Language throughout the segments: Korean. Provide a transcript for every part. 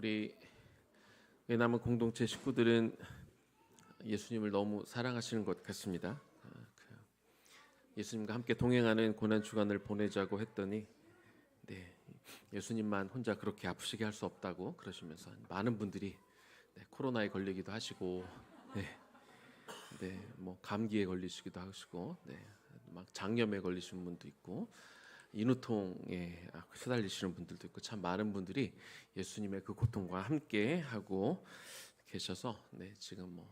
우리 외남은 공동체 식구들은 예수님을 너무 사랑하시는 것 같습니다. 예수님과 함께 동행하는 고난 주간을 보내자고 했더니 예수님만 혼자 그렇게 아프시게 할 수 없다고 그러시면서 많은 분들이 코로나에 걸리기도 하시고 뭐 감기에 걸리시기도 하시고 막 장염에 걸리신 분도 있고 인후통에 시달리시는 분들도 있고 참 많은 분들이 예수님의 그 고통과 함께 하고 계셔서 지금 뭐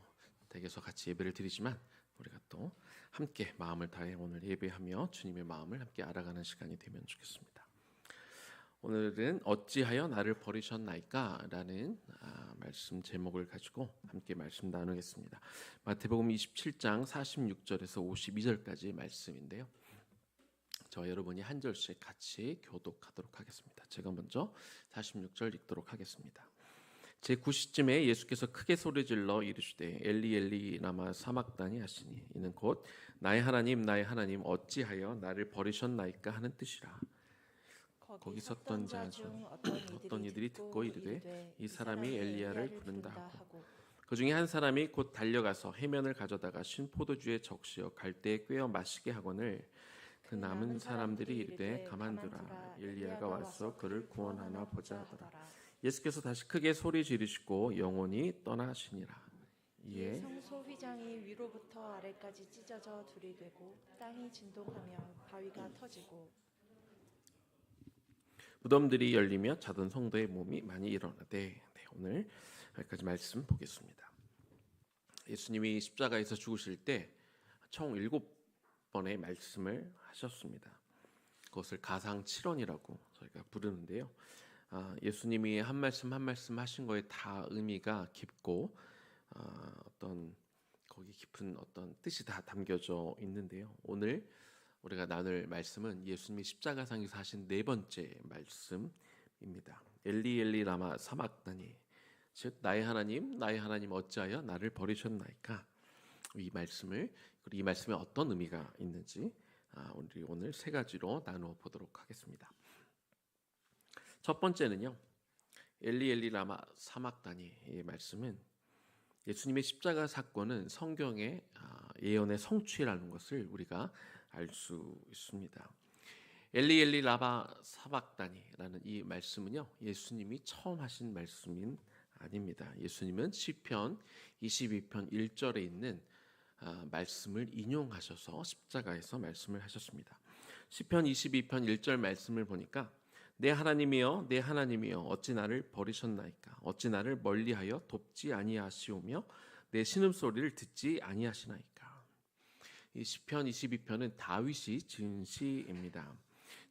댁에서 같이 예배를 드리지만 우리가 또 함께 마음을 다해 오늘 예배하며 주님의 마음을 함께 알아가는 시간이 되면 좋겠습니다. 오늘은 어찌하여 나를 버리셨나이까 라는 말씀 제목을 가지고 함께 말씀 나누겠습니다. 마태복음 27장 46절에서 52절까지 말씀인데요. 저 여러분이 한 절씩 같이 교독하도록 하겠습니다. 제가 먼저 46절 읽도록 하겠습니다. 제9시쯤에 예수께서 크게 소리질러 이르시되 엘리 엘리 라마 사막다니 하시니 이는 곧 나의 하나님 나의 하나님 어찌하여 나를 버리셨나이까 하는 뜻이라. 거기 섰던 자 중 어떤 이들이 듣고 이르되 이 사람이 엘리야를 부른다 하고 그 중에 한 사람이 곧 달려가서 해면을 가져다가 신 포도주에 적시어 갈대에 꿰어 마시게 하거늘 그 남은 사람들이 이르되 가만두라 엘리야가 와서 그를 구원하나 보자 하더라. 예수께서 다시 크게 소리 지르시고 영원히 떠나시니라. 이에 성소 휘장이 위로부터 아래까지 찢어져 둘이 되고 땅이 진동하며 바위가 터지고 무덤들이 열리며 자던 성도의 몸이 많이 일어나되 오늘 여기까지 말씀 보겠습니다. 예수님이 십자가에서 죽으실 때 총 7번의 말씀을 하셨습니다. 그것을 가상 7원이라고 저희가 부르는데요. 예수님이 한 말씀 한 말씀 하신 거에 다 의미가 깊고 어떤 거기 깊은 어떤 뜻이 다 담겨져 있는데요. 오늘 우리가 나눌 말씀은 예수님이 십자가상에서 하신 4번째 말씀입니다. 엘리 엘리 라마 사막다니, 즉 나의 하나님 어찌하여 나를 버리셨나이까. 이 말씀을, 그리고 이 말씀에 어떤 의미가 있는지 우리 오늘 3가지로 나누어 보도록 하겠습니다. 첫 번째는요, 엘리 엘리 라마 사막다니. 이 말씀은 예수님의 십자가 사건은 성경의 예언의 성취라는 것을 우리가 알 수 있습니다. 엘리 엘리 라마 사막다니라는 이 말씀은요, 예수님이 처음 하신 말씀인 아닙니다. 예수님은 시편 22편 1절에 있는 말씀을 인용하셔서 십자가에서 말씀을 하셨습니다. 시편 22편 1절 말씀을 보니까 내 하나님이여 내 하나님이여 어찌 나를 버리셨나이까. 어찌 나를 멀리하여 돕지 아니하시오며 내 신음소리를 듣지 아니하시나이까. 이 시편 22편은 다윗이 지은 시입니다.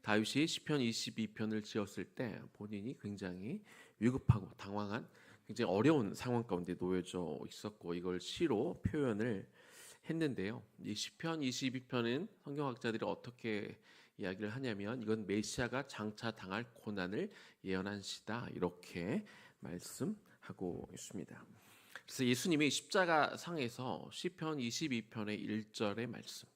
다윗이 시편 22편을 지었을 때 본인이 굉장히 위급하고 당황한 굉장히 어려운 상황 가운데 놓여져 있었고 이걸 시로 표현을 했는데요. 이 시편 22편은 성경학자들이 어떻게 이야기를 하냐면 이건 메시아가 장차 당할 고난을 예언한 시다 이렇게 말씀하고 있습니다. 그래서 예수님이 십자가상에서 시편 22편의 1절의 말씀,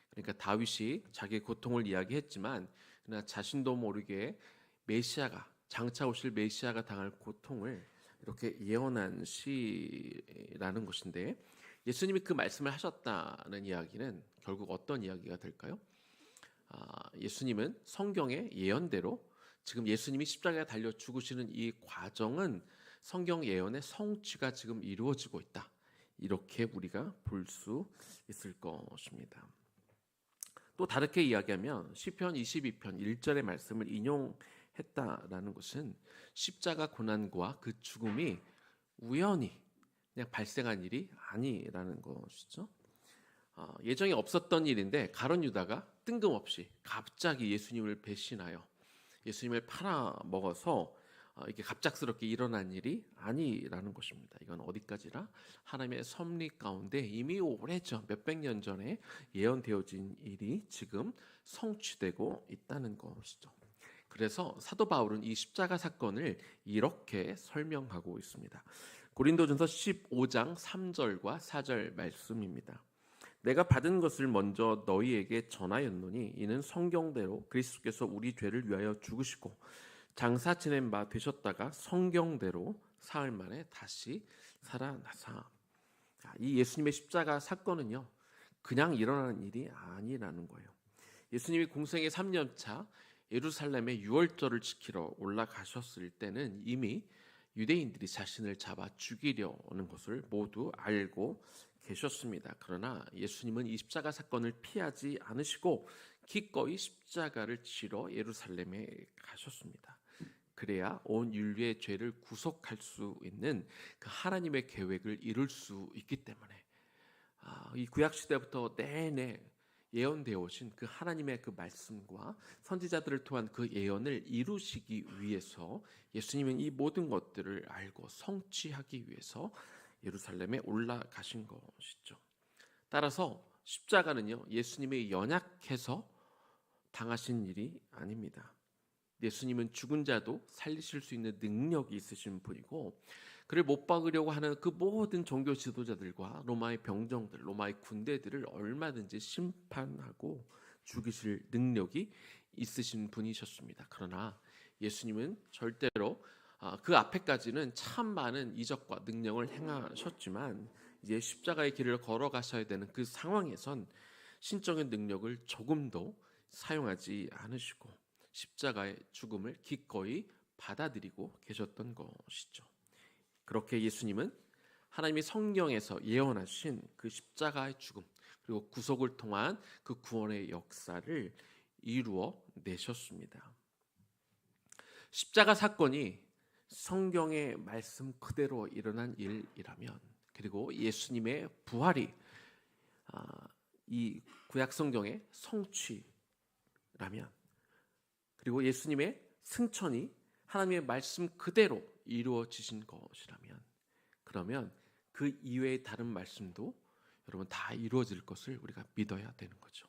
그러니까 다윗이 자기의 고통을 이야기했지만 그러나 자신도 모르게 메시아가 장차 오실 메시아가 당할 고통을 이렇게 예언한 시라는 것인데 예수님이 그 말씀을 하셨다는 이야기는 결국 어떤 이야기가 될까요? 예수님은 성경의 예언대로 지금 예수님이 십자가에 달려 죽으시는 이 과정은 성경 예언의 성취가 지금 이루어지고 있다. 이렇게 우리가 볼 수 있을 것입니다. 또 다르게 이야기하면 시편 22편 1절의 말씀을 인용했다라는 것은 십자가 고난과 그 죽음이 우연히 그냥 발생한 일이 아니라는 것이죠. 예정에 없었던 일인데 가룟 유다가 뜬금없이 갑자기 예수님을 배신하여 예수님을 팔아먹어서 이게 갑작스럽게 일어난 일이 아니라는 것입니다. 이건 어디까지나 하나님의 섭리 가운데 이미 오래전 몇백 년 전에 예언되어진 일이 지금 성취되고 있다는 것이죠. 그래서 사도 바울은 이 십자가 사건을 이렇게 설명하고 있습니다. 고린도전서 15장 3절과 4절 말씀입니다. 내가 받은 것을 먼저 너희에게 전하였노니 이는 성경대로 그리스도께서 우리 죄를 위하여 죽으시고 장사 지낸 바 되셨다가 성경대로 사흘 만에 다시 살아나사. 이 예수님의 십자가 사건은요, 그냥 일어나는 일이 아니라는 거예요. 예수님이 공생의 3년 차 예루살렘에 유월절을 지키러 올라가셨을 때는 이미 유대인들이 자신을 잡아 죽이려는 것을 모두 알고 계셨습니다. 그러나 예수님은 이 십자가 사건을 피하지 않으시고 기꺼이 십자가를 지러 예루살렘에 가셨습니다. 그래야 온 인류의 죄를 구속할 수 있는 그 하나님의 계획을 이룰 수 있기 때문에 이 구약 시대부터 내내 예언되어 오신 그 하나님의 그 말씀과 선지자들을 통한 그 예언을 이루시기 위해서 예수님은 이 모든 것들을 알고 성취하기 위해서 예루살렘에 올라가신 것이죠. 따라서 십자가는요, 예수님이 연약해서 당하신 일이 아닙니다. 예수님은 죽은 자도 살리실 수 있는 능력이 있으신 분이고, 그를 못 박으려고 하는 그 모든 종교 지도자들과 로마의 병정들, 로마의 군대들을 얼마든지 심판하고 죽이실 능력이 있으신 분이셨습니다. 그러나 예수님은 절대로 그 앞에까지는 참 많은 이적과 능력을 행하셨지만 이제 십자가의 길을 걸어가셔야 되는 그 상황에선 신적인 능력을 조금도 사용하지 않으시고 십자가의 죽음을 기꺼이 받아들이고 계셨던 것이죠. 그렇게 예수님은 하나님이 성경에서 예언하신 그 십자가의 죽음 그리고 구속을 통한 그 구원의 역사를 이루어 내셨습니다. 십자가 사건이 성경의 말씀 그대로 일어난 일이라면, 그리고 예수님의 부활이 이 구약 성경의 성취라면, 그리고 예수님의 승천이 하나님의 말씀 그대로 이루어지신 것이라면, 그러면 그 이외의 다른 말씀도 여러분 다 이루어질 것을 우리가 믿어야 되는 거죠.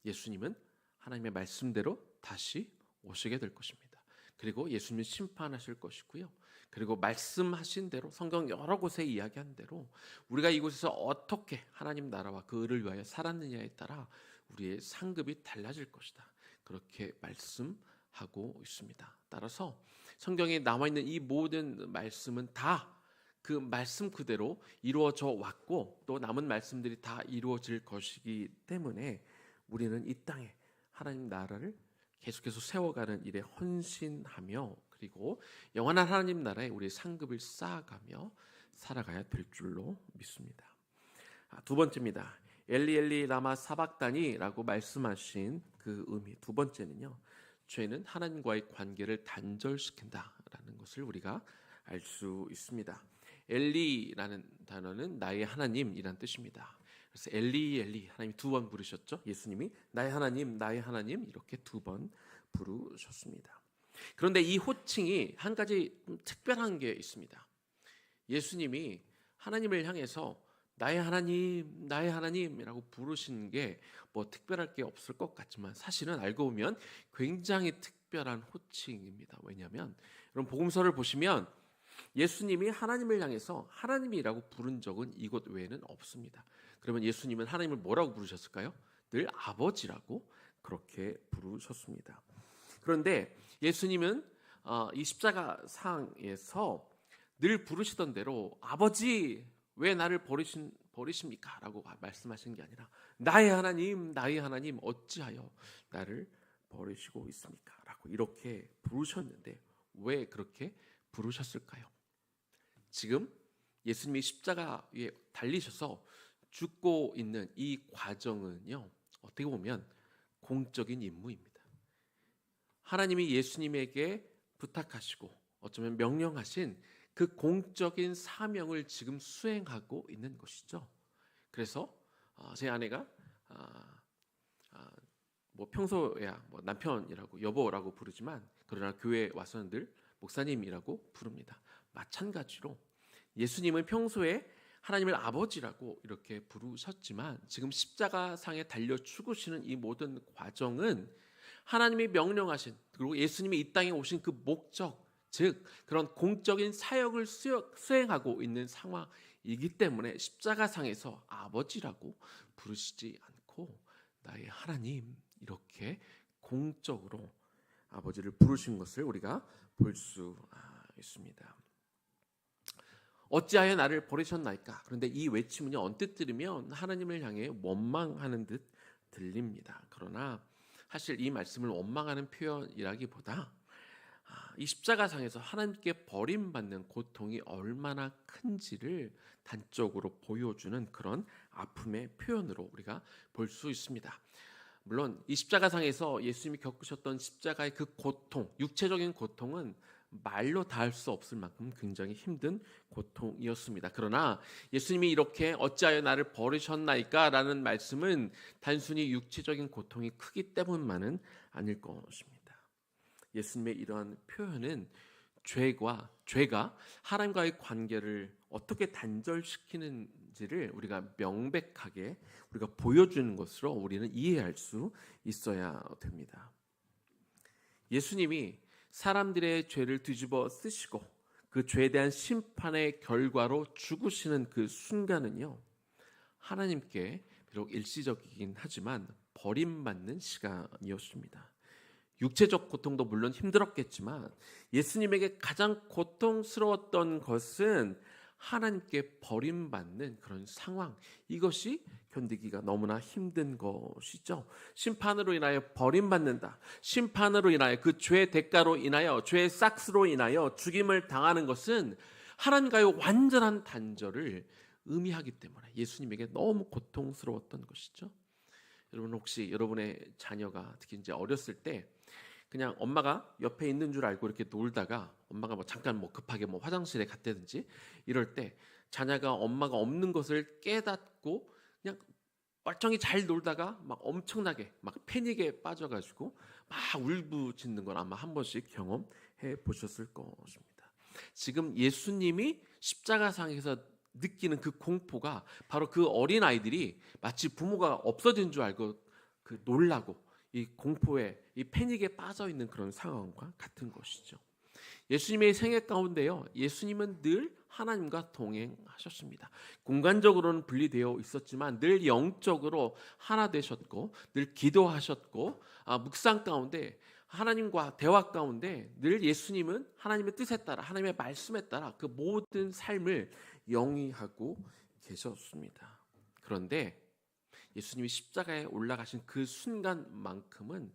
예수님은 하나님의 말씀대로 다시 오시게 될 것입니다. 그리고 예수님은 심판하실 것이고요. 그리고 말씀하신 대로 성경 여러 곳에 이야기한 대로 우리가 이곳에서 어떻게 하나님 나라와 그 의를 위하여 살았느냐에 따라 우리의 상급이 달라질 것이다. 그렇게 말씀하고 있습니다. 따라서 성경에 나와 있는 이 모든 말씀은 다 그 말씀 그대로 이루어져 왔고 또 남은 말씀들이 다 이루어질 것이기 때문에 우리는 이 땅에 하나님 나라를 계속해서 세워가는 일에 헌신하며 그리고 영원한 하나님 나라에 우리의 상급을 쌓아가며 살아가야 될 줄로 믿습니다. 두 번째입니다. 엘리 엘리 라마 사박다니라고 말씀하신 그 의미. 두 번째는요, 죄는 하나님과의 관계를 단절시킨다라는 것을 우리가 알 수 있습니다. 엘리라는 단어는 나의 하나님이란 뜻입니다. 그래서 엘리 엘리 하나님이 두 번 부르셨죠. 예수님이 나의 하나님 이렇게 두 번 부르셨습니다. 그런데 이 호칭이 한 가지 특별한 게 있습니다. 예수님이 하나님을 향해서 나의 하나님이라고 부르신 게 뭐 특별할 게 없을 것 같지만 사실은 알고 보면 굉장히 특별한 호칭입니다. 왜냐하면 여러분 복음서를 보시면 예수님이 하나님을 향해서 하나님이라고 부른 적은 이곳 외에는 없습니다. 그러면 예수님은 하나님을 뭐라고 부르셨을까요? 늘 아버지라고 그렇게 부르셨습니다. 그런데 예수님은 이 십자가 상에서 늘 부르시던 대로 아버지 왜 나를 버리십니까? 라고 말씀하신 게 아니라 나의 하나님 어찌하여 나를 버리시고 있습니까? 라고 이렇게 부르셨는데 왜 그렇게 부르셨을까요? 지금 예수님이 십자가 위에 달리셔서 죽고 있는 이 과정은요, 어떻게 보면 공적인 임무입니다. 하나님이 예수님에게 부탁하시고 어쩌면 명령하신 그 공적인 사명을 지금 수행하고 있는 것이죠. 그래서 제 아내가 뭐 평소에야 뭐 남편이라고 여보라고 부르지만 그러나 교회에 와서는 늘 목사님이라고 부릅니다. 마찬가지로 예수님은 평소에 하나님을 아버지라고 이렇게 부르셨지만 지금 십자가상에 달려 죽으시는 이 모든 과정은 하나님이 명령하신 그리고 예수님이 이 땅에 오신 그 목적, 즉 그런 공적인 사역을 수행하고 있는 상황이기 때문에 십자가상에서 아버지라고 부르시지 않고 나의 하나님 이렇게 공적으로 아버지를 부르신 것을 우리가 볼 수 있습니다. 어찌하여 나를 버리셨나이까? 그런데 이 외침은요, 언뜻 들으면 하나님을 향해 원망하는 듯 들립니다. 그러나 사실 이 말씀을 원망하는 표현이라기보다 이 십자가상에서 하나님께 버림받는 고통이 얼마나 큰지를 단적으로 보여주는 그런 아픔의 표현으로 우리가 볼 수 있습니다. 물론 이 십자가상에서 예수님이 겪으셨던 십자가의 그 고통, 육체적인 고통은 말로 닿을 수 없을 만큼 굉장히 힘든 고통이었습니다. 그러나 예수님이 이렇게 어찌하여 나를 버리셨나이까? 라는 말씀은 단순히 육체적인 고통이 크기 때문만은 아닐 것입니다. 예수님의 이러한 표현은 죄가 하나님과의 관계를 어떻게 단절시키는지를 우리가 명백하게 우리가 보여주는 것으로 우리는 이해할 수 있어야 됩니다. 예수님이 사람들의 죄를 뒤집어 쓰시고 그 죄에 대한 심판의 결과로 죽으시는 그 순간은요, 하나님께 비록 일시적이긴 하지만 버림받는 시간이었습니다. 육체적 고통도 물론 힘들었겠지만 예수님에게 가장 고통스러웠던 것은 하나님께 버림받는 그런 상황, 이것이 견디기가 너무나 힘든 것이죠. 심판으로 인하여 버림받는다, 심판으로 인하여 그 죄의 대가로 인하여 죄의 싹스로 인하여 죽임을 당하는 것은 하나님과의 완전한 단절을 의미하기 때문에 예수님에게 너무 고통스러웠던 것이죠. 여러분, 혹시 여러분의 자녀가 특히 이제 어렸을 때 그냥 엄마가 옆에 있는 줄 알고 이렇게 놀다가 엄마가 잠깐 급하게 화장실에 갔다든지 이럴 때 자녀가 엄마가 없는 것을 깨닫고 그냥 멀쩡히 잘 놀다가 엄청나게 패닉에 빠져가지고 울부짖는 걸 아마 한 번씩 경험해 보셨을 것입니다. 지금 예수님이 십자가상에서 느끼는 그 공포가 바로 그 어린 아이들이 마치 부모가 없어진 줄 알고 그 놀라고 이 공포에 이 패닉에 빠져 있는 그런 상황과 같은 것이죠. 예수님의 생애 가운데요, 예수님은 늘 하나님과 동행하셨습니다. 공간적으로는 분리되어 있었지만 늘 영적으로 하나 되셨고 늘 기도하셨고 묵상 가운데 하나님과 대화 가운데 늘 예수님은 하나님의 뜻에 따라 하나님의 말씀에 따라 그 모든 삶을 영위하고 계셨습니다. 그런데 예수님이 십자가에 올라가신 그 순간만큼은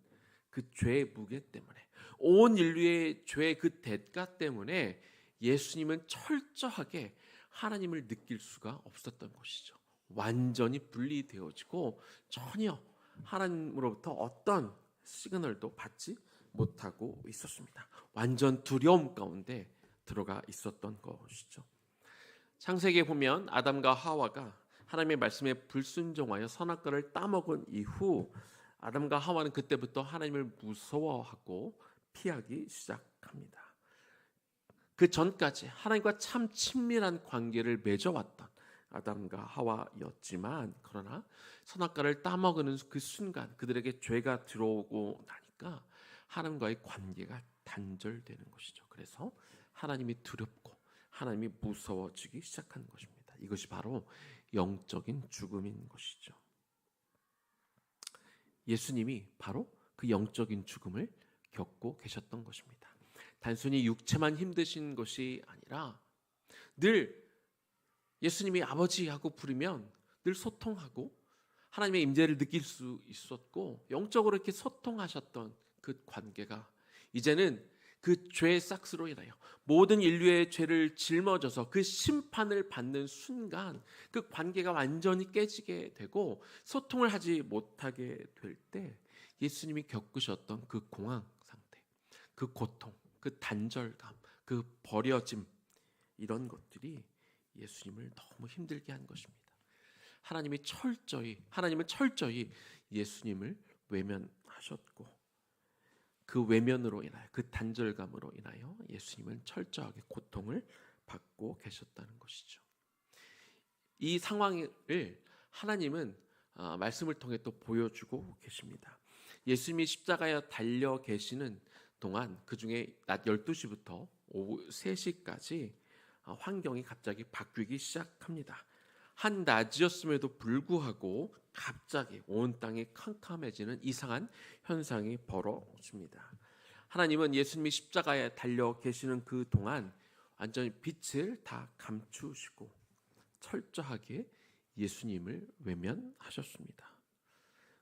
그 죄의 무게 때문에, 온 인류의 죄의 그 대가 때문에 예수님은 철저하게 하나님을 느낄 수가 없었던 것이죠. 완전히 분리되어지고 전혀 하나님으로부터 어떤 시그널도 받지 못하고 있었습니다. 완전 두려움 가운데 들어가 있었던 것이죠. 창세기에 보면 아담과 하와가 하나님의 말씀에 불순종하여 선악과를 따먹은 이후 아담과 하와는 그때부터 하나님을 무서워하고 피하기 시작합니다. 그 전까지 하나님과 참 친밀한 관계를 맺어왔던 아담과 하와였지만, 그러나 선악과를 따먹는 그 순간 그들에게 죄가 들어오고 나니까 하나님과의 관계가 단절되는 것이죠. 그래서 하나님이 두렵고 하나님이 무서워지기 시작한 것입니다. 이것이 바로 영적인 죽음인 것이죠. 예수님이 바로 그 영적인 죽음을 겪고 계셨던 것입니다. 단순히 육체만 힘드신 것이 아니라 늘 예수님이 아버지하고 부르면 늘 소통하고 하나님의 임재를 느낄 수 있었고 영적으로 이렇게 소통하셨던 그 관계가 이제는 그 죄의 싹스로 인하여 모든 인류의 죄를 짊어져서 그 심판을 받는 순간 그 관계가 완전히 깨지게 되고 소통을 하지 못하게 될 때 예수님이 겪으셨던 그 공황 상태, 그 고통, 그 단절감, 그 버려짐, 이런 것들이 예수님을 너무 힘들게 한 것입니다. 하나님은 철저히 예수님을 외면하셨고 그 외면으로 인하여 그 단절감으로 인하여 예수님은 철저하게 고통을 받고 계셨다는 것이죠. 이 상황을 하나님은 말씀을 통해 또 보여주고 계십니다. 예수님이 십자가에 달려 계시는 동안 그중에 낮 12시부터 오후 3시까지 환경이 갑자기 바뀌기 시작합니다. 한낮이었음에도 불구하고 갑자기 온 땅이 캄캄해지는 이상한 현상이 벌어집니다. 하나님은 예수님이 십자가에 달려 계시는 그 동안 완전히 빛을 다 감추시고 철저하게 예수님을 외면하셨습니다.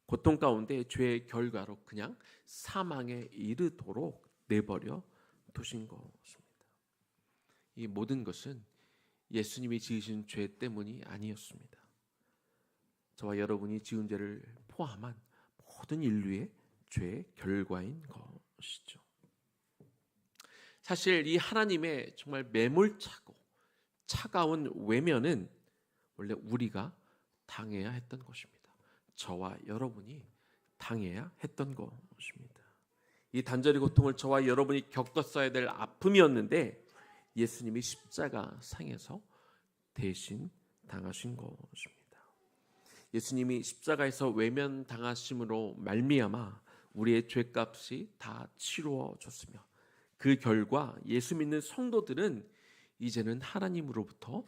고통 가운데 죄의 결과로 그냥 사망에 이르도록 내버려 두신 것입니다. 이 모든 것은 예수님이 지으신 죄 때문이 아니었습니다. 저와 여러분이 지은 죄를 포함한 모든 인류의 죄의 결과인 것이죠. 사실 이 하나님의 정말 매몰차고 차가운 외면은 원래 우리가 당해야 했던 것입니다. 저와 여러분이 당해야 했던 것입니다. 이 단절의 고통을 저와 여러분이 겪었어야 될 아픔이었는데 예수님이 십자가 상에서 대신 당하신 것입니다. 예수님이 십자가에서 외면당하심으로 말미암아 우리의 죄값이 다 치루어졌으며 그 결과 예수 믿는 성도들은 이제는 하나님으로부터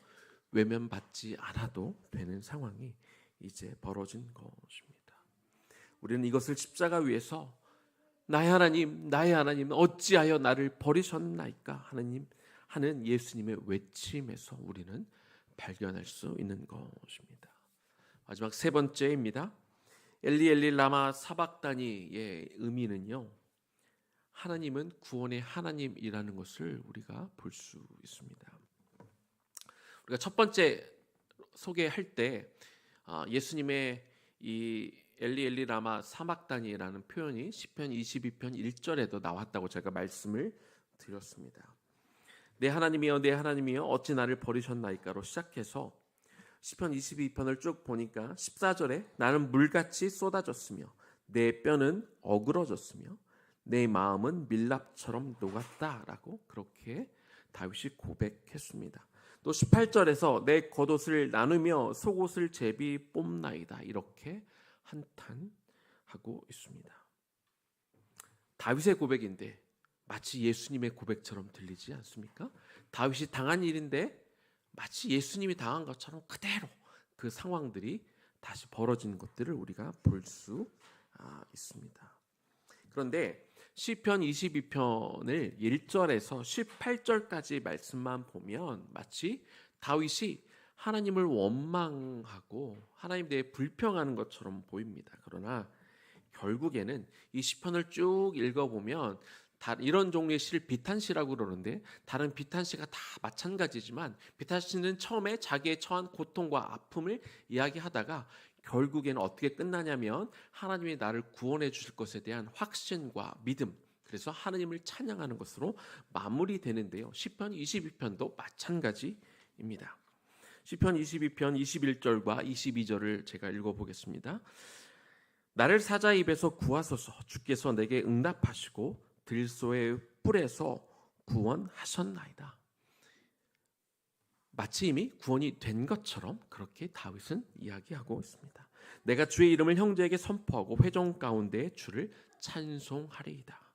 외면받지 않아도 되는 상황이 이제 벌어진 것입니다. 우리는 이것을 십자가 위에서 나의 하나님 어찌하여 나를 버리셨나이까 하나님 하는 예수님의 외침에서 우리는 발견할 수 있는 것입니다. 마지막 세 번째입니다. 엘리 엘리 라마 사박다니의 의미는요, 하나님은 구원의 하나님이라는 것을 우리가 볼 수 있습니다. 우리가 첫 번째 소개할 때 예수님의 이 엘리 엘리 라마 사박다니라는 표현이 시편 22편 1절에도 나왔다고 제가 말씀을 드렸습니다. 내 하나님이여 내 하나님이여 어찌 나를 버리셨나이까로 시작해서 시편 22편을 쭉 보니까 14절에 나는 물같이 쏟아졌으며 내 뼈는 어그러졌으며 내 마음은 밀랍처럼 녹았다라고 그렇게 다윗이 고백했습니다. 또 18절에서 내 겉옷을 나누며 속옷을 제비 뽑나이다 이렇게 한탄하고 있습니다. 다윗의 고백인데 마치 예수님의 고백처럼 들리지 않습니까? 다윗이 당한 일인데 마치 예수님이 당한 것처럼 그대로 그 상황들이 다시 벌어진 것들을 우리가 볼 수 있습니다. 그런데 시편 22편을 1절에서 18절까지 말씀만 보면 마치 다윗이 하나님을 원망하고 하나님에 대해 불평하는 것처럼 보입니다. 그러나 결국에는 이 시편을 쭉 읽어보면 이런 종류의 시를 비탄시라고 그러는데 다른 비탄시가 다 마찬가지지만 비탄시는 처음에 자기의 처한 고통과 아픔을 이야기하다가 결국에는 어떻게 끝나냐면 하나님이 나를 구원해 주실 것에 대한 확신과 믿음, 그래서 하나님을 찬양하는 것으로 마무리되는데요. 시편 22편도 마찬가지입니다. 시편 22편 21절과 22절을 제가 읽어보겠습니다. 나를 사자의 입에서 구하소서. 주께서 내게 응답하시고 들소의 뿔에서 구원하셨나이다. 마치 이미 구원이 된 것처럼 그렇게 다윗은 이야기하고 있습니다. 내가 주의 이름을 형제에게 선포하고 회중 가운데 주를 찬송하리이다.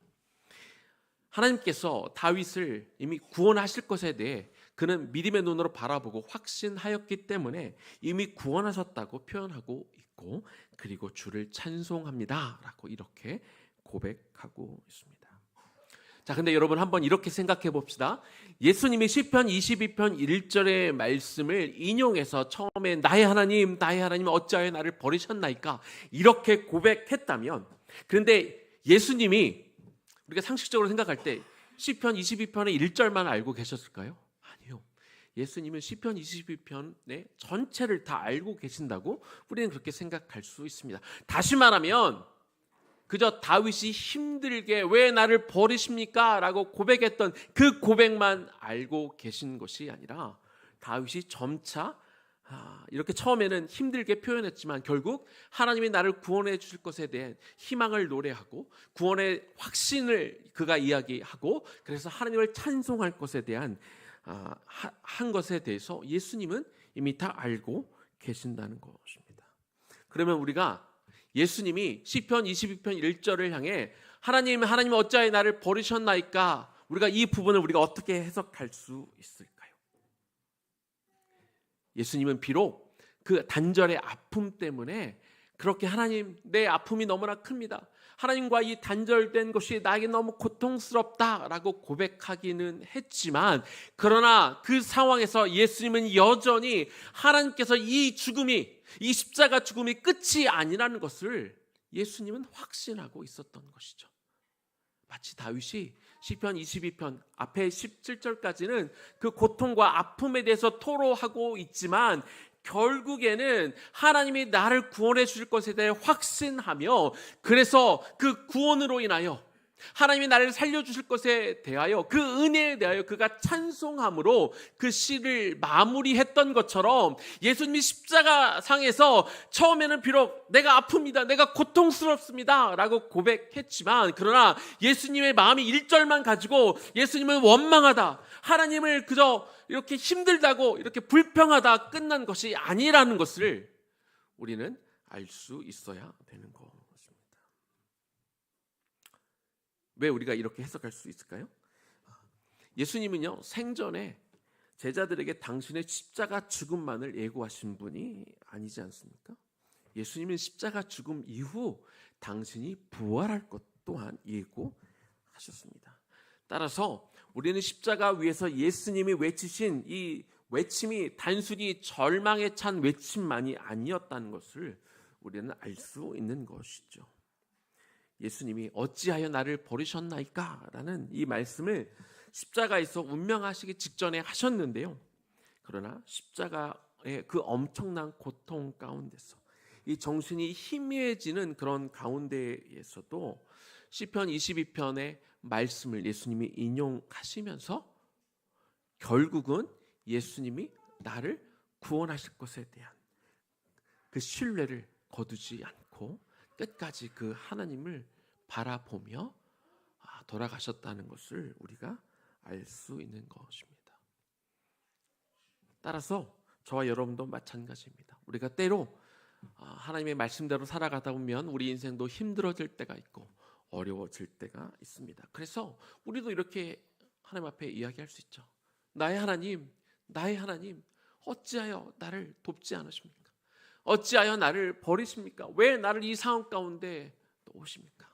하나님께서 다윗을 이미 구원하실 것에 대해 그는 믿음의 눈으로 바라보고 확신하였기 때문에 이미 구원하셨다고 표현하고 있고 그리고 주를 찬송합니다 라고 이렇게 고백하고 있습니다. 자, 근데 여러분 한번 이렇게 생각해 봅시다. 예수님이 시편 22편 1절의 말씀을 인용해서 처음에 나의 하나님 어찌하여 나를 버리셨나이까 이렇게 고백했다면, 그런데 예수님이 우리가 상식적으로 생각할 때 시편 22편의 1절만 알고 계셨을까요? 아니요. 예수님은 시편 22편의 전체를 다 알고 계신다고 우리는 그렇게 생각할 수 있습니다. 다시 말하면 그저 다윗이 힘들게 왜 나를 버리십니까? 라고 고백했던 그 고백만 알고 계신 것이 아니라 다윗이 점차 이렇게 처음에는 힘들게 표현했지만 결국 하나님이 나를 구원해 주실 것에 대한 희망을 노래하고 구원의 확신을 그가 이야기하고 그래서 하나님을 찬송할 것에 대한 한 것에 대해서 예수님은 이미 다 알고 계신다는 것입니다. 그러면 우리가 예수님이 시편 22편 1절을 향해 하나님 어찌하여 나를 버리셨나이까, 우리가 이 부분을 우리가 어떻게 해석할 수 있을까요? 예수님은 비록 그 단절의 아픔 때문에 그렇게 하나님 내 아픔이 너무나 큽니다. 하나님과 이 단절된 것이 나에게 너무 고통스럽다라고 고백하기는 했지만, 그러나 그 상황에서 예수님은 여전히 하나님께서 이 죽음이, 이 십자가 죽음이 끝이 아니라는 것을 예수님은 확신하고 있었던 것이죠. 마치 다윗이 시편 22편 앞에 17절까지는 그 고통과 아픔에 대해서 토로하고 있지만, 결국에는 하나님이 나를 구원해 주실 것에 대해 확신하며, 그래서 그 구원으로 인하여 하나님이 나를 살려주실 것에 대하여, 그 은혜에 대하여 그가 찬송함으로 그 시를 마무리했던 것처럼, 예수님이 십자가 상에서 처음에는 비록 내가 아픕니다, 내가 고통스럽습니다 라고 고백했지만, 그러나 예수님의 마음이 1절만 가지고 예수님은 원망하다, 하나님을 그저 이렇게 힘들다고, 이렇게 불평하다 끝난 것이 아니라는 것을 우리는 알 수 있어야 되는 것입니다. 왜 우리가 이렇게 해석할 수 있을까요? 예수님은요, 생전에 제자들에게 당신의 십자가 죽음만을 예고하신 분이 아니지 않습니까? 예수님은 십자가 죽음 이후 당신이 부활할 것 또한 예고하셨습니다. 따라서 우리는 십자가 위에서 예수님이 외치신 이 외침이 단순히 절망에 찬 외침만이 아니었다는 것을 우리는 알 수 있는 것이죠. 예수님이 어찌하여 나를 버리셨나이까? 라는 이 말씀을 십자가에서 운명하시기 직전에 하셨는데요. 그러나 십자가의 그 엄청난 고통 가운데서, 이 정신이 희미해지는 그런 가운데에서도 시편 22편의 말씀을 예수님이 인용하시면서 결국은 예수님이 나를 구원하실 것에 대한 그 신뢰를 거두지 않고 끝까지 그 하나님을 바라보며 돌아가셨다는 것을 우리가 알 수 있는 것입니다. 따라서 저와 여러분도 마찬가지입니다. 우리가 때로 하나님의 말씀대로 살아가다 보면 우리 인생도 힘들어질 때가 있고 어려워질 때가 있습니다. 그래서 우리도 이렇게 하나님 앞에 이야기할 수 있죠. 나의 하나님, 어찌하여 나를 돕지 않으십니까? 어찌하여 나를 버리십니까? 왜 나를 이 상황 가운데 놓으십니까?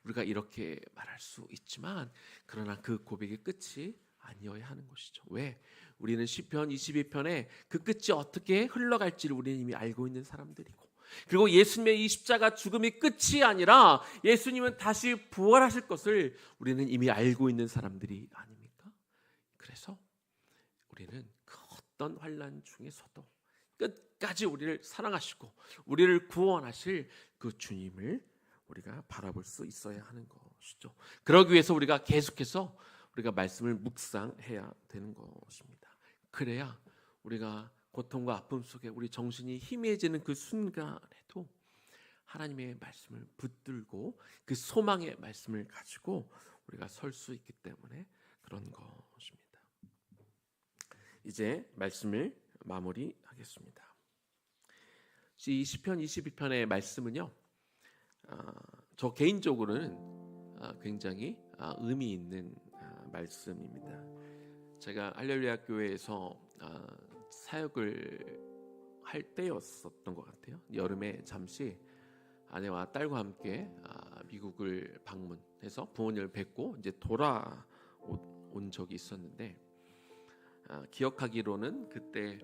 우리가 이렇게 말할 수 있지만, 그러나 그 고백의 끝이 아니어야 하는 것이죠. 왜? 우리는 시편 22편에 그 끝이 어떻게 흘러갈지를 우리는 이미 알고 있는 사람들이고, 그리고 예수님의 이 십자가 죽음이 끝이 아니라 예수님은 다시 부활하실 것을 우리는 이미 알고 있는 사람들이 아닙니까? 그래서 우리는 그 어떤 환난 중에서도 끝까지 우리를 사랑하시고 우리를 구원하실 그 주님을 우리가 바라볼 수 있어야 하는 것이죠. 그러기 위해서 우리가 계속해서 우리가 말씀을 묵상해야 되는 것입니다. 그래야 우리가 고통과 아픔 속에 우리 정신이 희미해지는 그 순간에도 하나님의 말씀을 붙들고 그 소망의 말씀을 가지고 우리가 설 수 있기 때문에 그런 것입니다. 이제 말씀을 마무리하겠습니다. 이 시편 22편의 말씀은요, 저 개인적으로는 굉장히 의미 있는 말씀입니다. 제가 할렐루야 교회에서 사역을 할 때였었던 것 같아요. 여름에 잠시 아내와 딸과 함께 미국을 방문해서 부모님을 뵙고 이제 돌아온 적이 있었는데, 기억하기로는 그때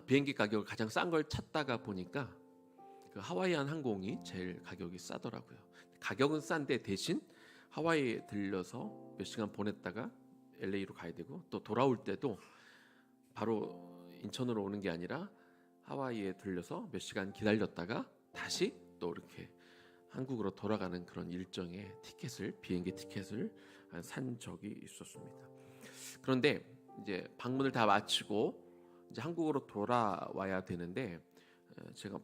비행기 가격을 가장 싼 걸 찾다가 보니까 그 하와이안 항공이 제일 가격이 싸더라고요. 가격은 싼데 대신 하와이에 들려서 몇 시간 보냈다가 LA로 가야 되고, 또 돌아올 때도 바로 인천으로 오는 게 아니라 하와이에 들려서 몇 시간 기다렸다가 다시 또 이렇게 한국으로 돌아가는 그런 일정의 비행기 티켓을 산 적이 있었습니다. 그런데 이제 방문을 다 마치고 이제 한국으로 돌아와야 되는데, 제가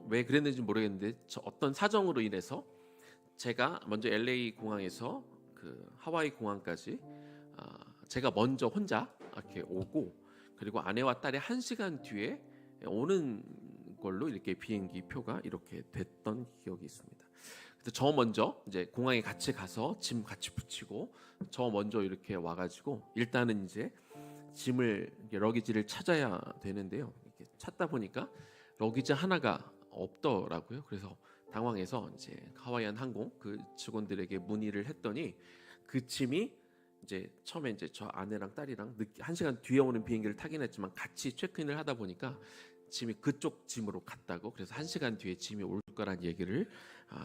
왜 그랬는지 모르겠는데 어떤 사정으로 인해서 제가 먼저 LA 공항에서 그 하와이 공항까지 제가 먼저 혼자 이렇게 오고, 그리고 아내와 딸이 1시간 뒤에 오는 걸로 이렇게 비행기 표가 이렇게 됐던 기억이 있습니다. 그래서 저 먼저 이제 공항에 같이 가서 짐 같이 붙이고 저 먼저 이렇게 와가지고 일단은 이제 짐을, 러기지를 찾아야 되는데요. 이렇게 찾다 보니까 러기지 하나가 없더라고요. 그래서 당황해서 이제 하와이안 항공 그 직원들에게 문의를 했더니 그 짐이 이제 처음에 이제 저 아내랑 딸이랑 1시간 뒤에 오는 비행기를 타긴 했지만 같이 체크인을 하다 보니까 짐이 그쪽 짐으로 갔다고, 그래서 1시간 뒤에 짐이 올 거란 얘기를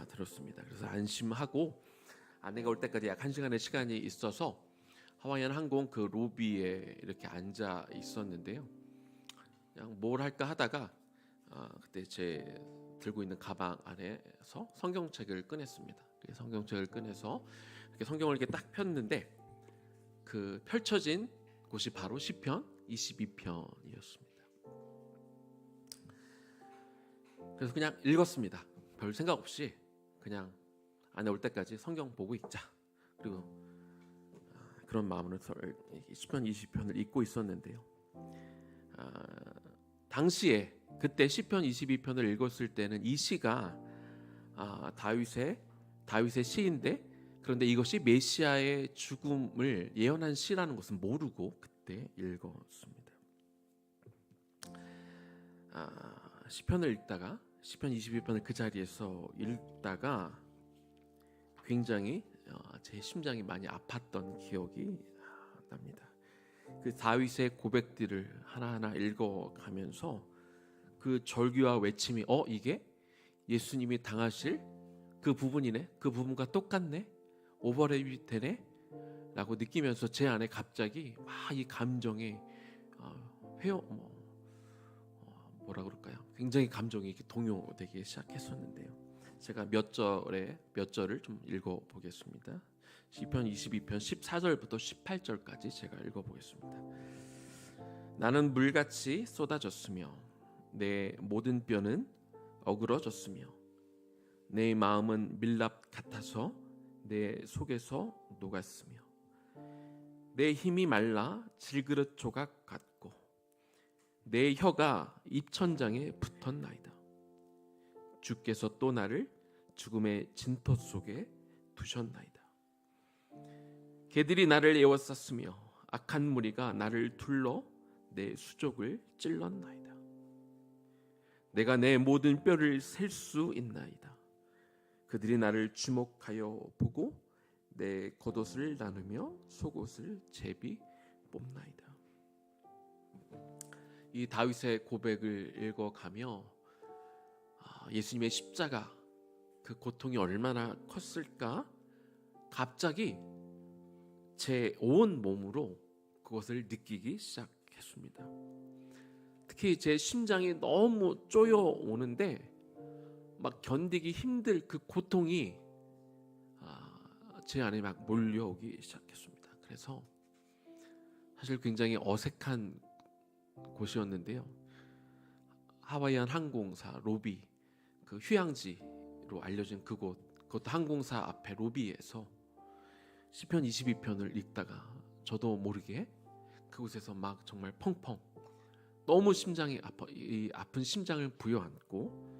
들었습니다. 그래서 안심하고 아내가 올 때까지 약 1시간의 시간이 있어서 하와이안 항공 그 로비에 이렇게 앉아 있었는데요. 그냥 뭘 할까 하다가 그때 제 들고 있는 가방 안에서 성경책을 꺼냈습니다. 성경책을 꺼내서 이렇게 성경을 이렇게 딱 폈는데 그 펼쳐진 곳이 바로 시편 22편이었습니다. 그래서 그냥 읽었습니다. 별 생각 없이 그냥 아내 올 때까지 성경 보고 읽자. 그리고 그런 마음으로 시편 20편을 읽고 있었는데요. 당시에 그때 시편 22편을 읽었을 때는 이 시가 다윗의 시인데, 그런데 이것이 메시아의 죽음을 예언한 시라는 것은 모르고 그때 읽었습니다. 시편을 읽다가 시편 22편을 그 자리에서 읽다가 굉장히 제 심장이 많이 아팠던 기억이 납니다. 그 다윗의 고백들을 하나하나 읽어가면서 그 절규와 외침이 이게 예수님이 당하실 그 부분이네, 그 부분과 똑같네, 오버랩이 되네 라고 느끼면서 제 안에 갑자기 막 이 감정에 뭐라 그럴까요? 굉장히 감정이 이렇게 동요되기 시작했었는데요. 제가 몇 절을 좀 읽어보겠습니다. 시편 22편 14절부터 18절까지 제가 읽어보겠습니다. 나는 물같이 쏟아졌으며 내 모든 뼈는 어그러졌으며 내 마음은 밀랍 같아서 내 속에서 녹았으며 내 힘이 말라 질그릇 조각 같고 내 혀가 입천장에 붙었나이다. 주께서 또 나를 죽음의 진토 속에 두셨나이다. 개들이 나를 에워쌌으며 악한 무리가 나를 둘러 내 수족을 찔렀나이다. 내가 내 모든 뼈를 셀 수 있나이다. 그들이 나를 주목하여 보고 내 겉옷을 나누며 속옷을 제비 뽑나이다. 이 다윗의 고백을 읽어가며 예수님의 십자가 그 고통이 얼마나 컸을까, 갑자기 제 온 몸으로 그것을 느끼기 시작했습니다. 특히 제 심장이 너무 쪼여오는데 막 견디기 힘들 그 고통이 제 안에 막 몰려오기 시작했습니다. 그래서 사실 굉장히 어색한 곳이었는데요. 하와이안 항공사 로비, 그 휴양지로 알려진 그것도 항공사 앞에 로비에서 시편 22편을 읽다가 저도 모르게 그곳에서 막 정말 펑펑 너무 심장이 이 아픈 심장을 부여안고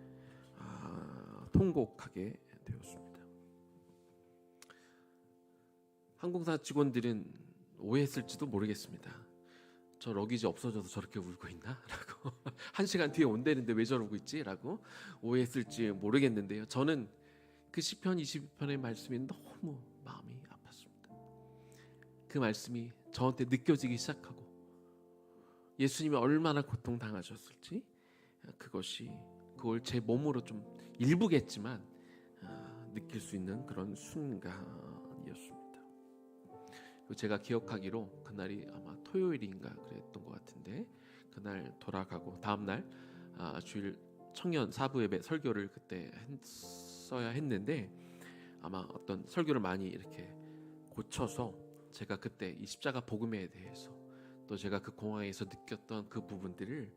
통곡하게 되었습니다. 항공사 직원들은 오해했을지도 모르겠습니다. 저 러기지 없어져서 저렇게 울고 있나? 라고 1시간 뒤에 온다는데 왜 저러고 있지? 라고 오해했을지 모르겠는데요. 저는 그 시편 22편의 말씀이 너무 마음이 아팠습니다. 그 말씀이 저한테 느껴지기 시작하고 예수님이 얼마나 고통당하셨을지 그걸 제 몸으로 좀 일부겠지만 느낄 수 있는 그런 순간이었습니다. 그리고 제가 기억하기로 그날이 아마 토요일인가 그랬던 것 같은데, 그날 돌아가고 다음날 주일 청년 사부 예배 설교를 그때 써야 했는데 아마 어떤 설교를 많이 이렇게 고쳐서 제가 그때 이 십자가 복음에 대해서 또 제가 그 공항에서 느꼈던 그 부분들을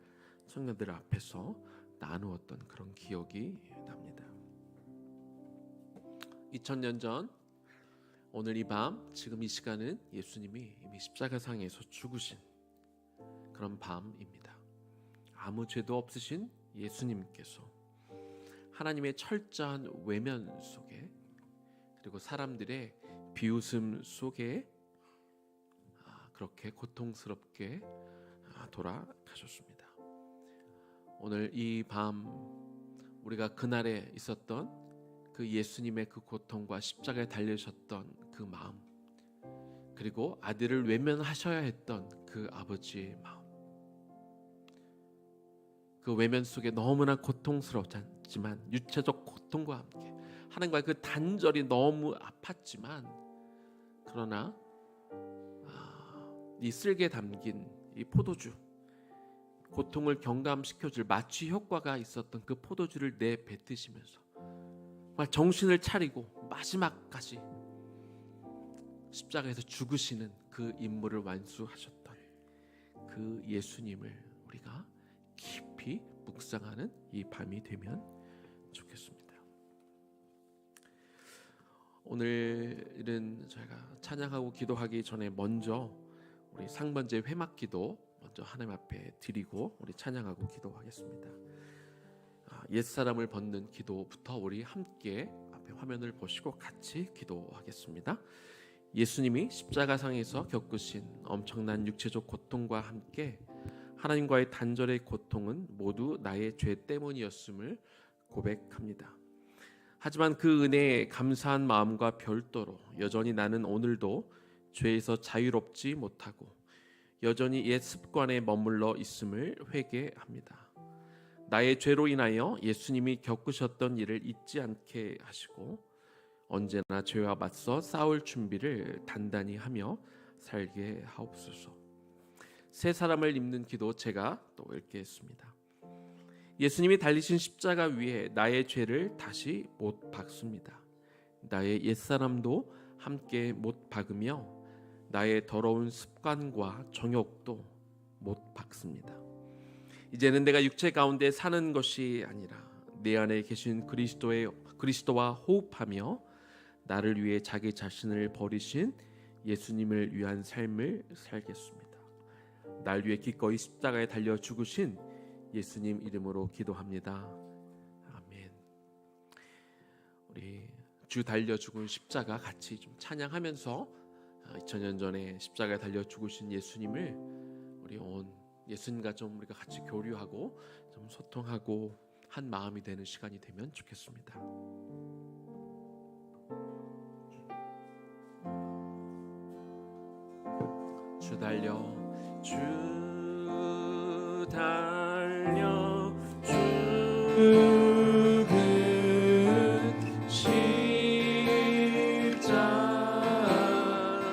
청년들 앞에서 나누었던 그런 기억이 납니다. 2000년 전 오늘 이 밤, 지금 이 시간은 예수님이 이미 십자가상에서 죽으신 그런 밤입니다. 아무 죄도 없으신 예수님께서 하나님의 철저한 외면 속에 그리고 사람들의 비웃음 속에 그렇게 고통스럽게 돌아가셨습니다. 오늘 이 밤 우리가 그날에 있었던 그 예수님의 그 고통과 십자가에 달리셨던 그 마음, 그리고 아들을 외면하셔야 했던 그 아버지의 마음, 그 외면 속에 너무나 고통스럽지만 육체적 고통과 함께 하나님과의 그 단절이 너무 아팠지만, 그러나 이 쓸개 담긴 이 포도주, 고통을 경감시켜줄 마취 효과가 있었던 그 포도주를 내뱉으시면서 정신을 차리고 마지막까지 십자가에서 죽으시는 그 임무를 완수하셨던 그 예수님을 우리가 깊이 묵상하는 이 밤이 되면 좋겠습니다. 오늘은 저희가 찬양하고 기도하기 전에 먼저 우리 상번제 회막기도 먼저 하나님 앞에 드리고 우리 찬양하고 기도하겠습니다. 옛사람을 벗는 기도부터 우리 함께 앞에 화면을 보시고 같이 기도하겠습니다. 예수님이 십자가상에서 겪으신 엄청난 육체적 고통과 함께 하나님과의 단절의 고통은 모두 나의 죄 때문이었음을 고백합니다. 하지만 그 은혜에 감사한 마음과 별도로 여전히 나는 오늘도 죄에서 자유롭지 못하고 여전히 옛 습관에 머물러 있음을 회개합니다. 나의 죄로 인하여 예수님이 겪으셨던 일을 잊지 않게 하시고 언제나 죄와 맞서 싸울 준비를 단단히 하며 살게 하옵소서. 새 사람을 입는 기도 제가 또 읽겠습니다. 예수님이 달리신 십자가 위에 나의 죄를 다시 못 박습니다. 나의 옛사람도 함께 못 박으며 나의 더러운 습관과 정욕도 못 박습니다. 이제는 내가 육체 가운데 사는 것이 아니라 내 안에 계신 그리스도와 호흡하며 나를 위해 자기 자신을 버리신 예수님을 위한 삶을 살겠습니다. 날 위해 기꺼이 십자가에 달려 죽으신 예수님 이름으로 기도합니다. 아멘. 우리 주 달려 죽은 십자가 같이 좀 찬양하면서 2000년 전에 십자가에 달려 죽으신 예수님을 우리 온 예수님과 좀 우리가 같이 교류하고 좀 소통하고 한 마음이 되는 시간이 되면 좋겠습니다. 주 달려 죽은 십자가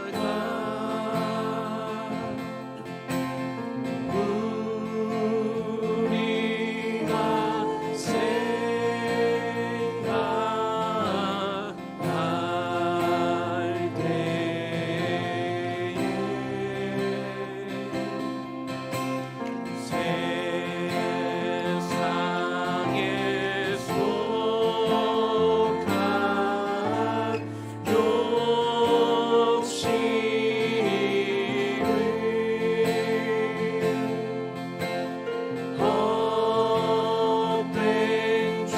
우리가 생각할 때에 세상에 속한 욕심을 헛된 줄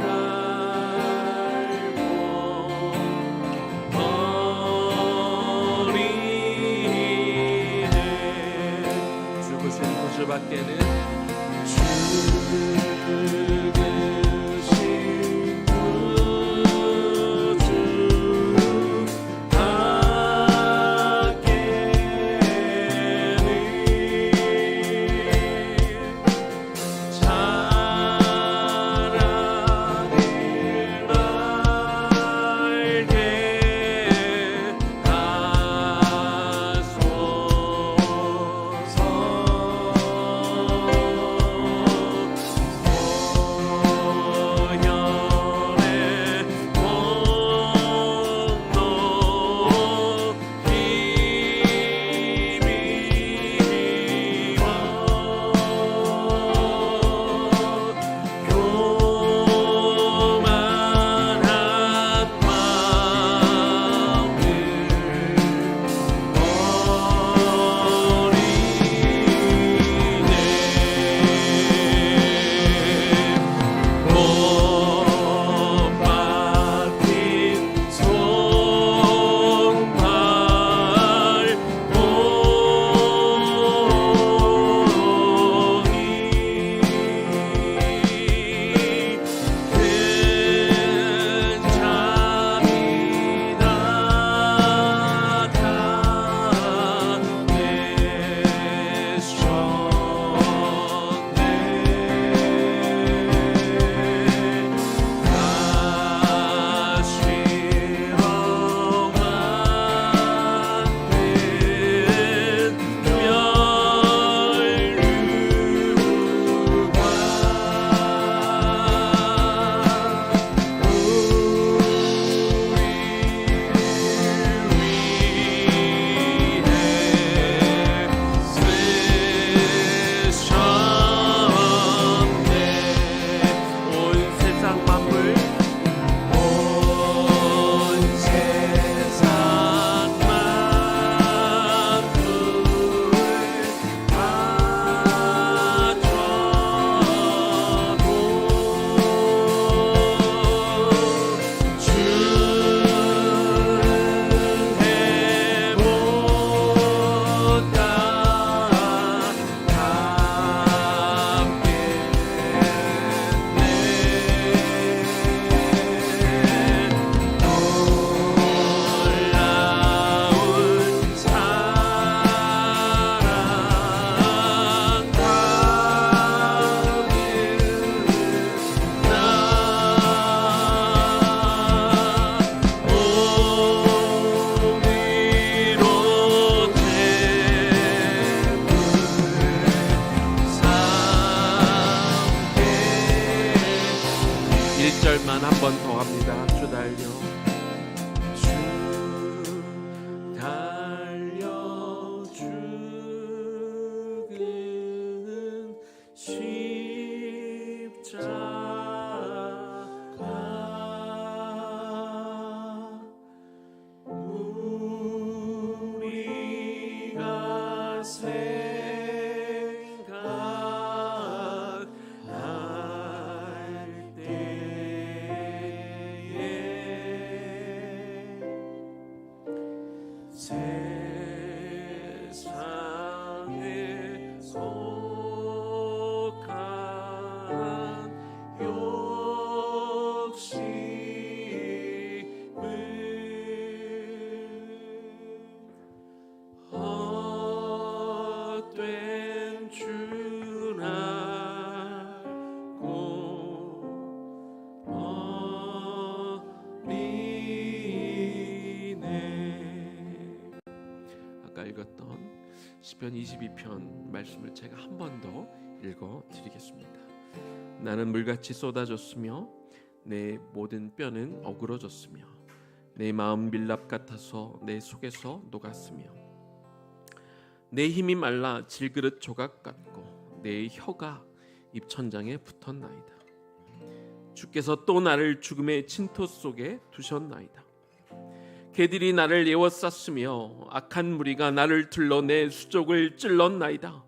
알고 버리네. 죽으신 구주밖에는 죽으신 구주밖에는 자랑을 말게 하소서. 한 번 더 합니다. 주 달려 죽은 십자가 우리가 생각할 때에 세상에 속한 욕심을 헛된 줄 알고 버리네. 아까 읽었던 시편 22편 말씀을 제가 한 번 더 읽어 드리겠습니다. 나는 물같이 쏟아졌으며 내 모든 뼈는 어그러졌으며 내 마음 밀랍 같아서 내 속에서 녹았으며 내 힘이 말라 질그릇 조각 같고 내 혀가 입천장에 붙었나이다. 주께서 또 나를 죽음의 침토 속에 두셨나이다. 개들이 나를 에워쌌으며 악한 무리가 나를 둘러 내 수족을 찔렀나이다.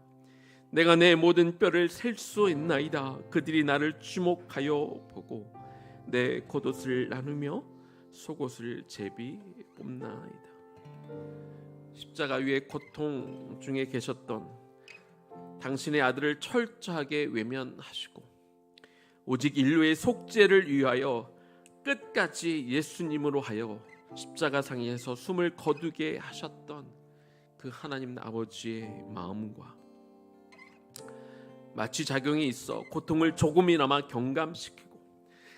내가 내 모든 뼈를 셀 수 있나이다. 그들이 나를 주목하여 보고 내 겉옷을 나누며 속옷을 제비 뽑나이다. 십자가 위의 고통 중에 계셨던 당신의 아들을 철저하게 외면하시고 오직 인류의 속죄를 위하여 끝까지 예수님으로 하여 십자가상에서 숨을 거두게 하셨던 그 하나님 아버지의 마음과 마취 작용이 있어 고통을 조금이나마 경감시키고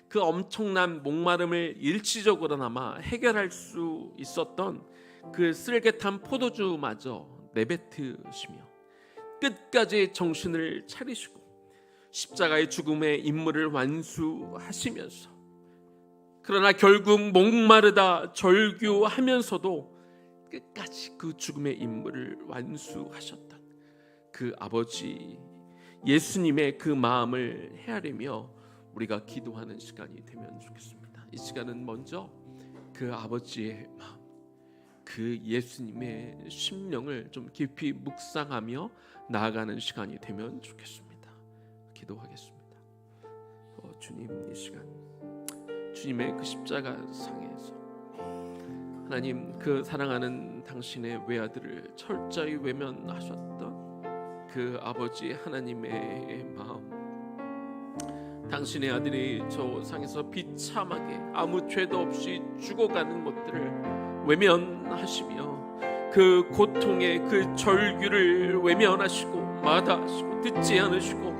그 엄청난 목마름을 일시적으로나마 해결할 수 있었던 그 쓸개탄 포도주마저 내뱉으시며 끝까지 정신을 차리시고 십자가의 죽음의 임무를 완수하시면서 그러나 결국 목마르다 절규하면서도 끝까지 그 죽음의 임무를 완수하셨던 그 아버지 예수님의 그 마음을 헤아리며 우리가 기도하는 시간이 되면 좋겠습니다. 이 시간은 먼저 그 아버지의 마음, 그 예수님의 심령을 좀 깊이 묵상하며 나아가는 시간이 되면 좋겠습니다. 기도하겠습니다. 주님, 이 시간 주님의 그 십자가 상에서 하나님 그 사랑하는 당신의 외아들을 철저히 외면하셨던 그 아버지 하나님의 마음, 당신의 아들이 저 상에서 비참하게 아무 죄도 없이 죽어가는 것들을 외면하시며 그 고통의 그 절규를 외면하시고 마다하시고 듣지 않으시고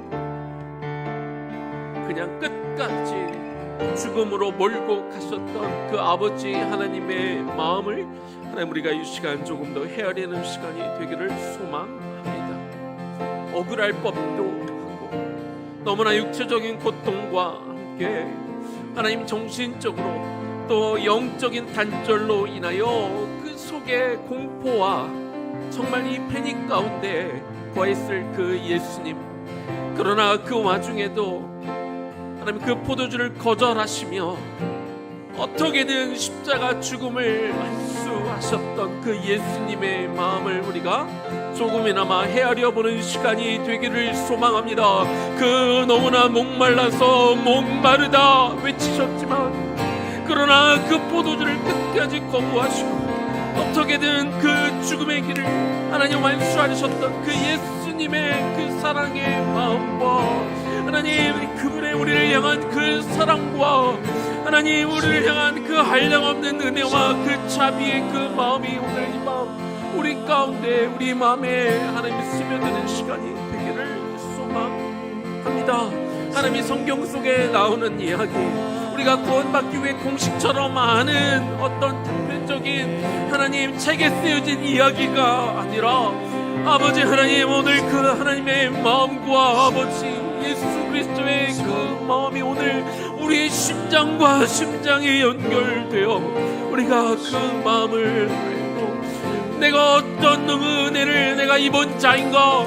그냥 끝까지 죽음으로 몰고 가셨던 그 아버지 하나님의 마음을 하나님 우리가 이 시간 조금 더 헤아리는 시간이 되기를 소망합니다. 억울할 법도 하고 너무나 육체적인 고통과 함께 하나님 정신적으로 또 영적인 단절로 인하여 그 속에 공포와 정말 이 패닉 가운데 거했을 그 예수님, 그러나 그 와중에도 하나님 그 포도주를 거절하시며 어떻게든 십자가 죽음을 완수하셨던 그 예수님의 마음을 우리가 조금이나마 헤아려보는 시간이 되기를 소망합니다. 그 너무나 목말라서 목마르다 외치셨지만 그러나 그 포도주를 끝까지 거부하시고 어떻게든 그 죽음의 길을 하나님 완수하셨던 그 예수님의 그 사랑의 마음과 하나님 그분의 우리를 향한 그 사랑과 하나님 우리를 향한 그 한량없는 은혜와 그 자비의 그 마음이 오늘 이 마음 우리 가운데 우리 마음에 하나님 스며드는 시간이 되기를 소망합니다. 하나님이 성경 속에 나오는 이야기, 우리가 구원받기 위해 공식처럼 아는 어떤 단편적인 하나님 책에 쓰여진 이야기가 아니라 아버지 하나님 오늘 그 하나님의 마음과 아버지 예수 그리스도의 그 마음이 오늘 우리의 심장과 심장이 연결되어 우리가 그 마음을 알고 내가 어떤 은혜를 내가 입은 자인가,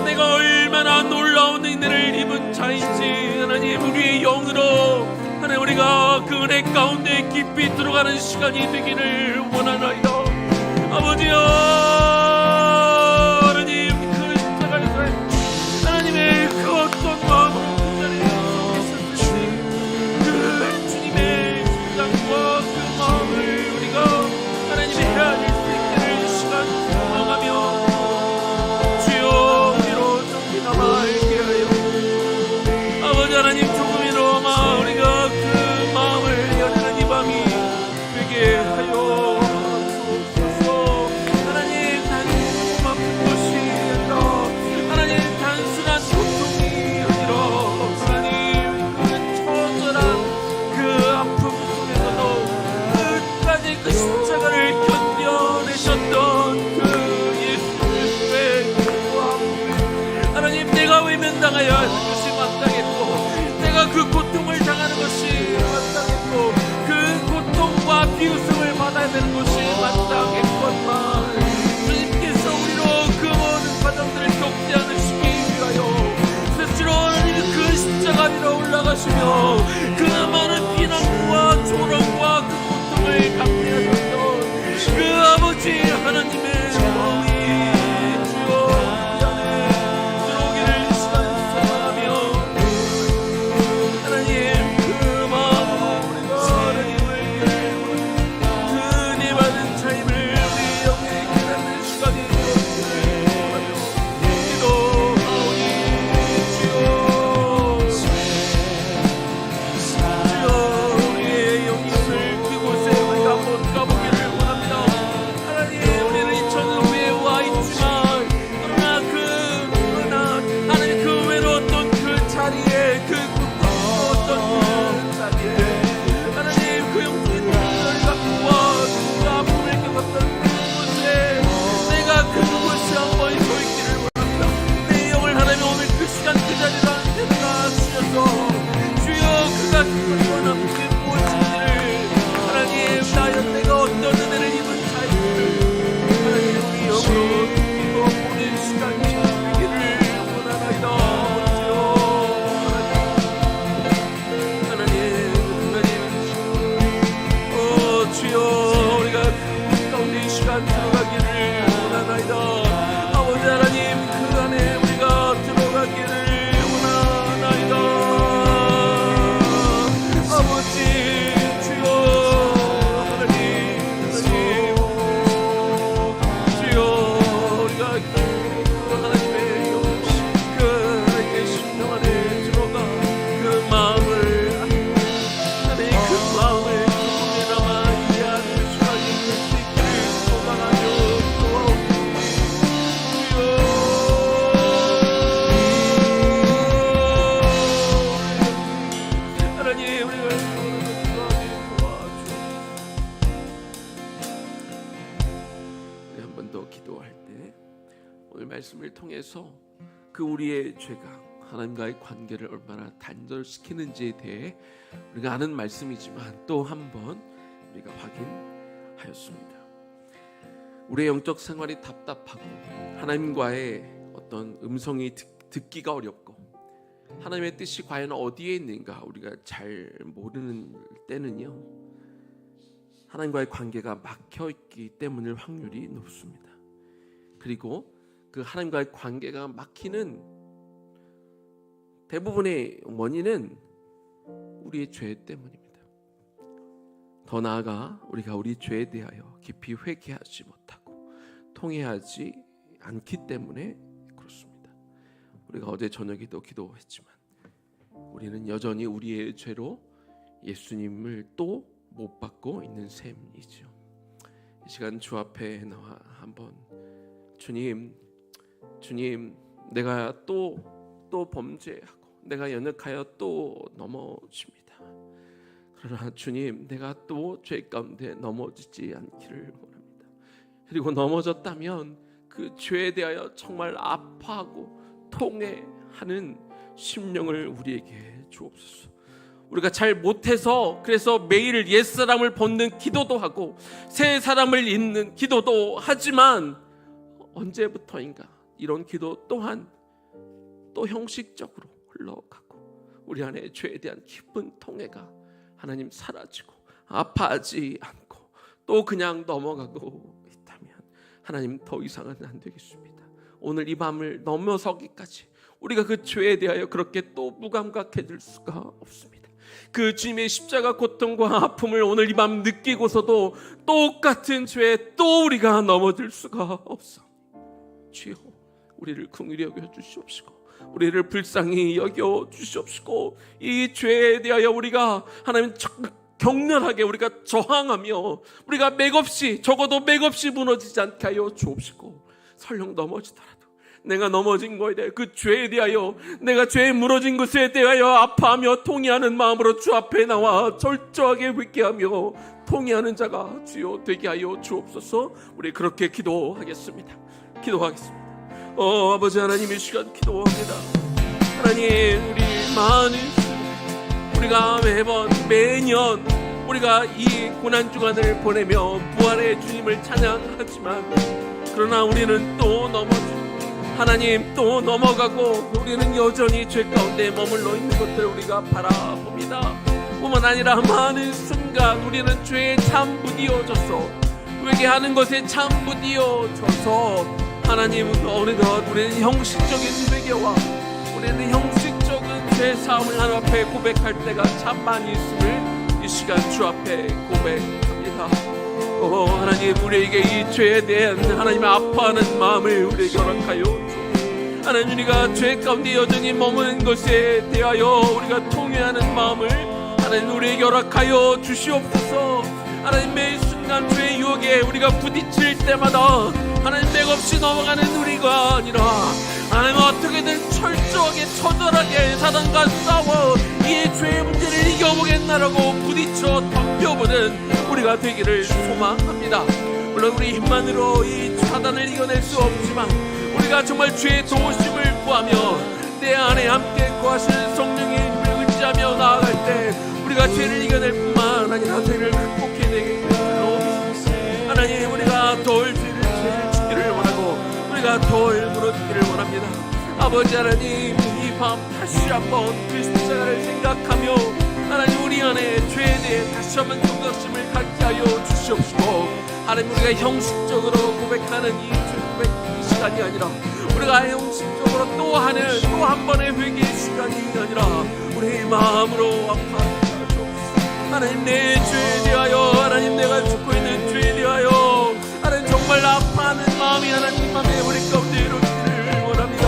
내가 얼마나 놀라운 은혜를 입은 자인지 하나님 우리의 영으로 하나님 우리가 그 은혜 가운데 깊이 들어가는 시간이 되기를 원하나이다. 아버지여, 하나님 그 십자가에서 하나님의 그 어떤 마음으로 그 자리에 있었을지 그 주님의 심장과 그 마음을 우리가 하나님의 헤아릴 수 있기를 시간 나가며 주여 우리로 정리 남아 알게 하여 아버지 하나님 조금이나마 우리가 그 마음을 여는 이 밤이 되게 하여 주옵소서. 하나님 단순 아픈 것이 아니라 하나님 단순한 고통이 아니라 하나님 그 처절한 그 아픔 속에서도 끝까지 그 십자가를 견뎌내셨던 그 예수 그리스도의 구원, 하나님 내가 외면당하여 하는 것이 마땅했고 내가 그 고통을 당하는 것이 마땅했고 그 고통과 비웃음을 받아야 되는 것이 마땅했건만 주님께서 우리로 그 모든 과정들을 겪지 않으시기 위하여 스스로 하나님 그 십자가 위로 올라가시며 그 많은 비난과 조롱과 그 고통을 감내하셨던 그 아버지 하나님의 마음이 주여 우리 안에 들어오기를 시간 소망하며 하나님 그 마음으로 우리가 하나님을 그 은혜 받은 삶을 우리 영에 깨닫는 시간이 되었기를 원하며 기도하오니 주여 우리의 영혼을 그곳에 우리가 한번 가보기를 원합니다. 하나님 우리는 이 천국에 와 있지만 그러나 하나님 그 외로웠던 그 자리에 그 고통스러웠던 그 자리에 하나님 그 영혼의 갖고와 그 아픔을 겪었던 그곳에 내가 그곳에 한번 서 있기를 원합니다. 내 영을 하나님 오늘 그 시간 그 자리로 데려다 주셔서 주여 그가 기뻐하는 아픔이 무엇인지를 하나님 나여 내가 어떤 은혜를 입은 자인지를 하나님 우리 영으로 느끼고 보는 시간이 되기를 원하나이다. 하나님 주여 우리가 그 가운데 이 시간 들어가기를 원하나이다. 아버지 하나님 그 안에 우리가 들어가기를 원하나이다. 아버지 주여 하나님 주여 우리가 그 하나님의 영혼 그 하나님의 심령 안에 들어가 그 마음을 하나님 그 마음을 조금이나마 이해하는 시간이 될 수 있기를 소망하며 기도하오니 주여 하나님 우리가 우리 한 번 더 기도할 때 오늘 말씀을 통해서 그 우리의 죄가 하나님과의 관계를 얼마나 단절시키는지에 대해 우리가 아는 말씀이지만 또 한 번 우리가 확인하였습니다. 우리의 영적 생활이 답답하고 하나님과의 어떤 음성이 듣기가 어렵고 하나님의 뜻이 과연 어디에 있는가 우리가 잘 모르는 때는요, 하나님과의 관계가 막혀있기 때문일 확률이 높습니다. 그리고 그 하나님과의 관계가 막히는 대부분의 원인은 우리의 죄 때문입니다. 더 나아가 우리가 우리 죄에 대하여 깊이 회개하지 못하고 통회하지 않기 때문에 그렇습니다. 우리가 어제 저녁에도 기도했지만 우리는 여전히 우리의 죄로 예수님을 또 못 받고 있는 셈이죠. 이 시간 주 앞에 나와 한번 주님 내가 또 범죄하고 내가 연약하여 또 넘어집니다. 그러나 주님 내가 또 죄 가운데 넘어지지 않기를 원합니다. 그리고 넘어졌다면 그 죄에 대하여 정말 아파하고 통회하는 심령을 우리에게 주옵소서. 우리가 잘 못해서 그래서 매일 옛사람을 벗는 기도도 하고 새 사람을 잇는 기도도 하지만 언제부터인가 이런 기도 또한 또 형식적으로 흘러가고 우리 안에 죄에 대한 깊은 통해가 하나님 사라지고 아파하지 않고 또 그냥 넘어가고 있다면 하나님 더 이상은 안 되겠습니다. 오늘 이 밤을 넘어서기까지 우리가 그 죄에 대하여 그렇게 또 무감각해질 수가 없습니다. 그 주님의 십자가 고통과 아픔을 오늘 이 밤 느끼고서도 똑같은 죄에 또 우리가 넘어질 수가 없어. 주여, 우리를 긍휼히 여겨 주시옵시고 우리를 불쌍히 여겨 주시옵시고 이 죄에 대하여 우리가 하나님 격렬하게 우리가 저항하며 우리가 맥없이 적어도 맥없이 무너지지 않게 하여 주옵시고 설령 넘어지더라도 내가 넘어진 거에 대해 그 죄에 대하여 내가 죄에 무너진 것에 대하여 아파하며 통회하는 마음으로 주 앞에 나와 절저하게 회개하며 통회하는 자가 주여 되게 하여 주옵소서. 우리 그렇게 기도하겠습니다. 아버지 하나님, 이 시간 기도합니다. 하나님, 우리 많은 우리가 매년 우리가 이 고난주간을 보내며 부활의 주님을 찬양하지만 그러나 우리는 또 넘어지고 하나님 또 넘어가고 우리는 여전히 죄 가운데 머물러 있는 것을 우리가 바라봅니다. 뿐만 아니라 많은 순간 우리는 죄에 참부디어져서 회개하는 것에 참부디어져서 하나님 어느덧 우리는 형식적인 회개와 우리는 형식적인 죄 사함을 하나님 앞에 고백할 때가 참 많이 있음을 이 시간 주 앞에 고백합니다. 하나님, 우리에게 이 죄에 대한 하나님의 아파하는 마음을 우리에게 허락하여 주옵소서. 하나님, 우리가 죄 가운데 여전히 머무는 것에 대하여 우리가 통회하는 마음을 하나님 우리에게 허락하여 주시옵소서. 하나님, 매 순간 죄의 유혹에 우리가 부딪힐 때마다 하나님 맥없이 넘어가는 우리가 아니라 하나님 어떻게든 철저하게 처절하게 사단과 싸워 이 죄의 문제를 이겨보겠나라고 부딪혀 덤벼보는 우리가 되기를 소망합니다. 물론 우리 힘만으로 이 사단을 이겨낼 수 없지만 우리가 정말 죄의 도우심을 구하며 내 안에 함께 거하시는 성령님을 의지하며 나아갈 때 우리가 죄를 이겨낼 뿐만 아니라 죄를 극복해내기로 하나님, 우리가 덜 죄를 짓기를 원하고 우리가 덜 무너지기를 원합니다. 아버지 하나님, 이 밤 다시 한번 그 십자가를 생각하며 하나님 우리 안에 죄에 대해 다시 한번 경각심을 갖게 하여 주시옵시고 하나님, 우리가 형식적으로 고백하는 이 고백 이 시간이 아니라 우리가 형식적으로 또 하는 또 한 번의 회개의 시간이 아니라 우리의 마음으로 아파하는 하나님, 내 죄에 대하여 하나님 내가 죽고 있는 죄에 대하여 하나님 정말 아파하는 마음이 하나님 맘에 우리 가운데 이루기를 원합니다.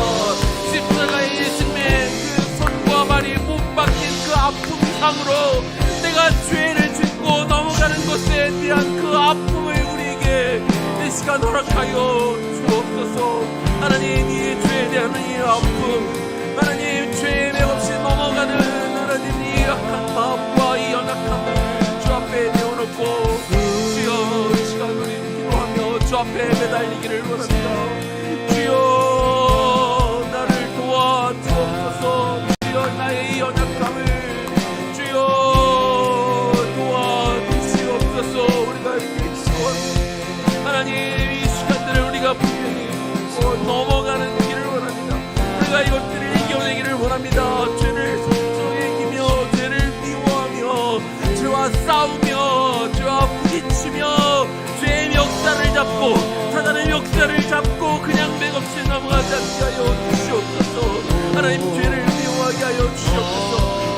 십자가의 예수님의 그 손과 발이 못 박힌 그 아픔 상으로 내가 죄를 짓고 넘어가는 것에 대한 그 아픔을 우리에게 이 시간 허락하여 주옵소서. 하나님, 이 죄에 대한 이 아픔 하나님 죄에 맥없이 넘어가는 하나님 이 약한 마음과 이 연약함을 주 앞에 내어놓고 주여 이 시간 우리 기도하며 주 앞에 매달리기를 원합니다. 주여 나를 도와주옵소서. 주여 나의 이 연약함을 주여 도와주시옵소서. 우리가 이렇게 기도합니다. 하나님, 이 시간들을 우리가 분명히 넘어가는 길을 원합니다. 우리가 이것들을 이겨내기를 원합니다. 죄를 속정에 이기며 죄를 미워하며 죄와 싸우며 죄와 부딪히며 죄의 멱살을 잡고 사단의 멱살을 잡고 그냥 맥없이 넘어가지 않게 하여 주시옵소서. 하나님, 죄를 미워하게 하여 주시옵소서.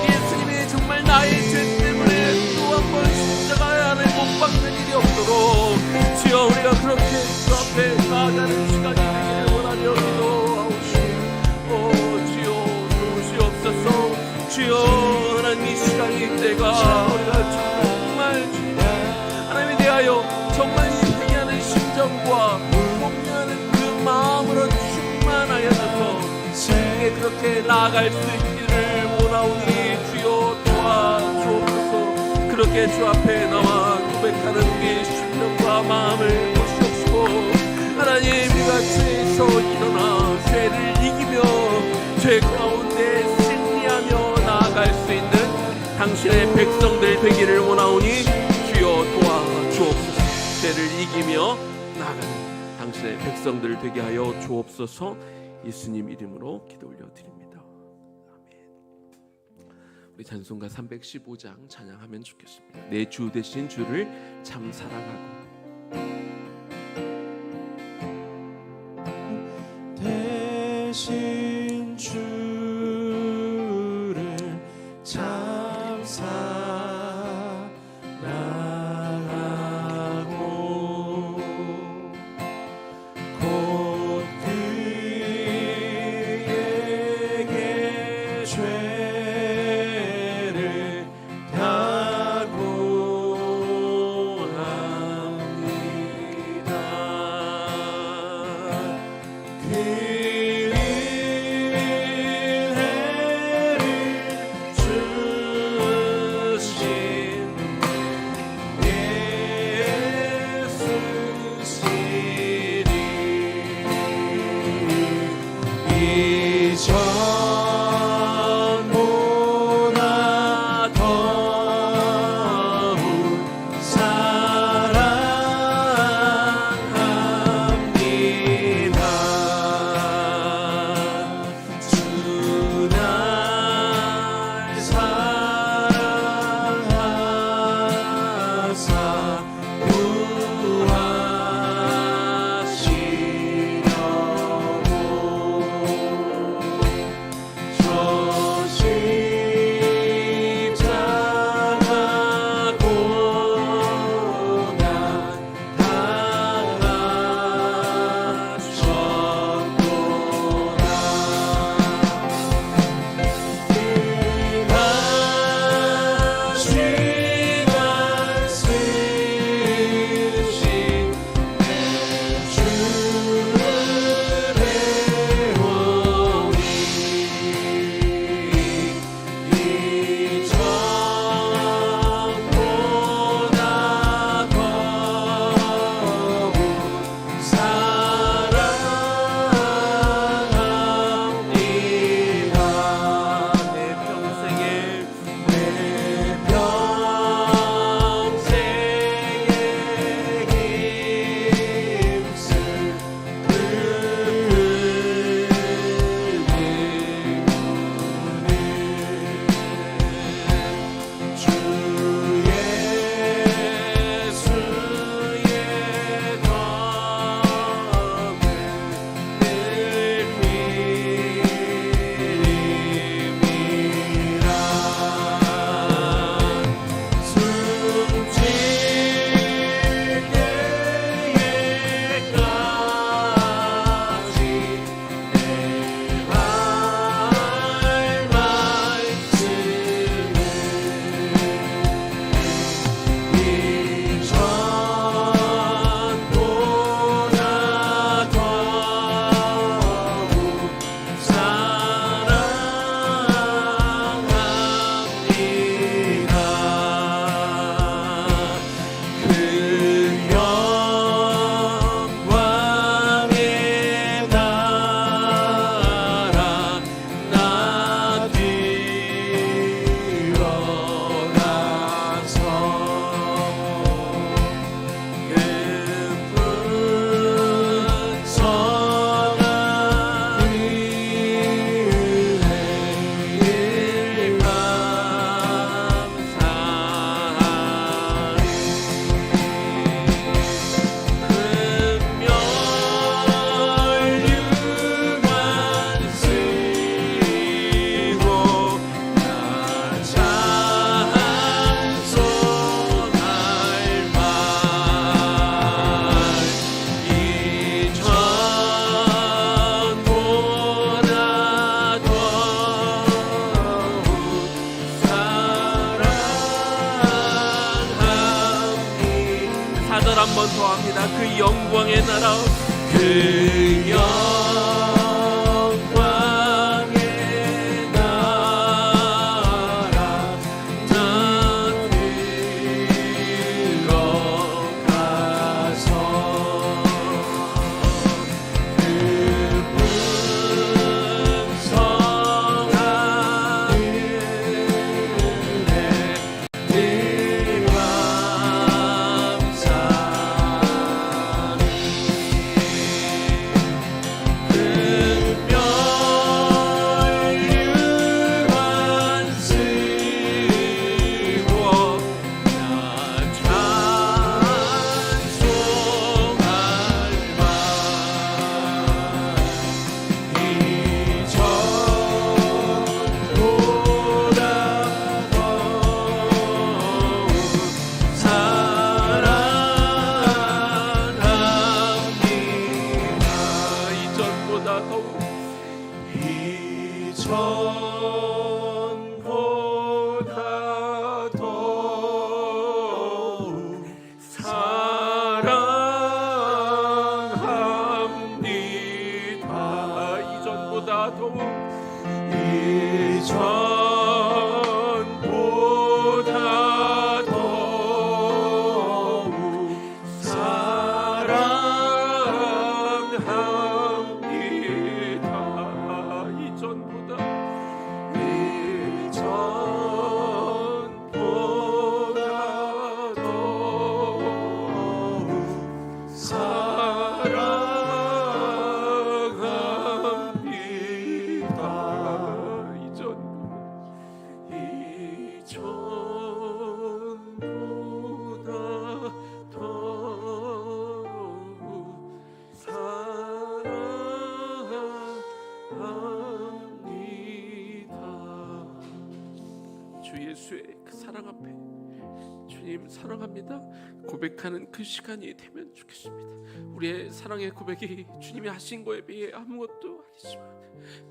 예수님이 정말 나의 죄 때문에 또 한 번 십자가 안에 못 박는 일이 없도록 주여 우리가 그렇게 주 앞에 나아가는 시간이 되기를 원하며 기도하옵시오. 주여 도우시옵소서. 주여 하나님, 이 시간이 때가 우리가 정말 주님 하나님에 대하여 정말 이 회개하는 심정과 공유하는 그 마음으로 충만하여져서 주님께 그렇게 나아갈 수 있기를 원하오니 주여 도와주옵소서. 그렇게 주 앞에 나와 고백하는 우리의 심령과 마음을 보시옵시고 하나님, 우리가 죄에서 일어나 죄를 이기며 죄 가운데 승리하며 나아갈 수 있는 당신 당신의 백성들 되기를 원하오니 주여 도와주옵소서. 죄를 이기며 나아가는 당신의 백성들 되게 하여 주옵소서. 예수님 이름으로 기도 올려드립니다. 아멘. 우리 찬송가 315장 찬양하면 좋겠습니다. 내 주 대신 주를 참 사랑하고. 대신 주를 참 사랑하고 곧 그에게 죄를 다고 합니다. 이전보다 더욱 사랑합니다. 주 날 사랑하사 한 번 더 합니다. 그 영광의 나라, 그 영광의 나라, 나 들어가서 그 풍성한 은혜 이전보다 더욱 사랑합니다. 이전보다 더욱 이전보다 더욱 사랑합니다. 이전보다 더욱 사랑합니다. 이전보다 더욱 사랑합니다. 주 예수의 그 사랑 앞에 주님 사랑합니다 고백하는 그 시간이 되면 좋겠습니다. 우리의 사랑의 고백이 주님이 하신 거에 비해 아무것도 아니지만,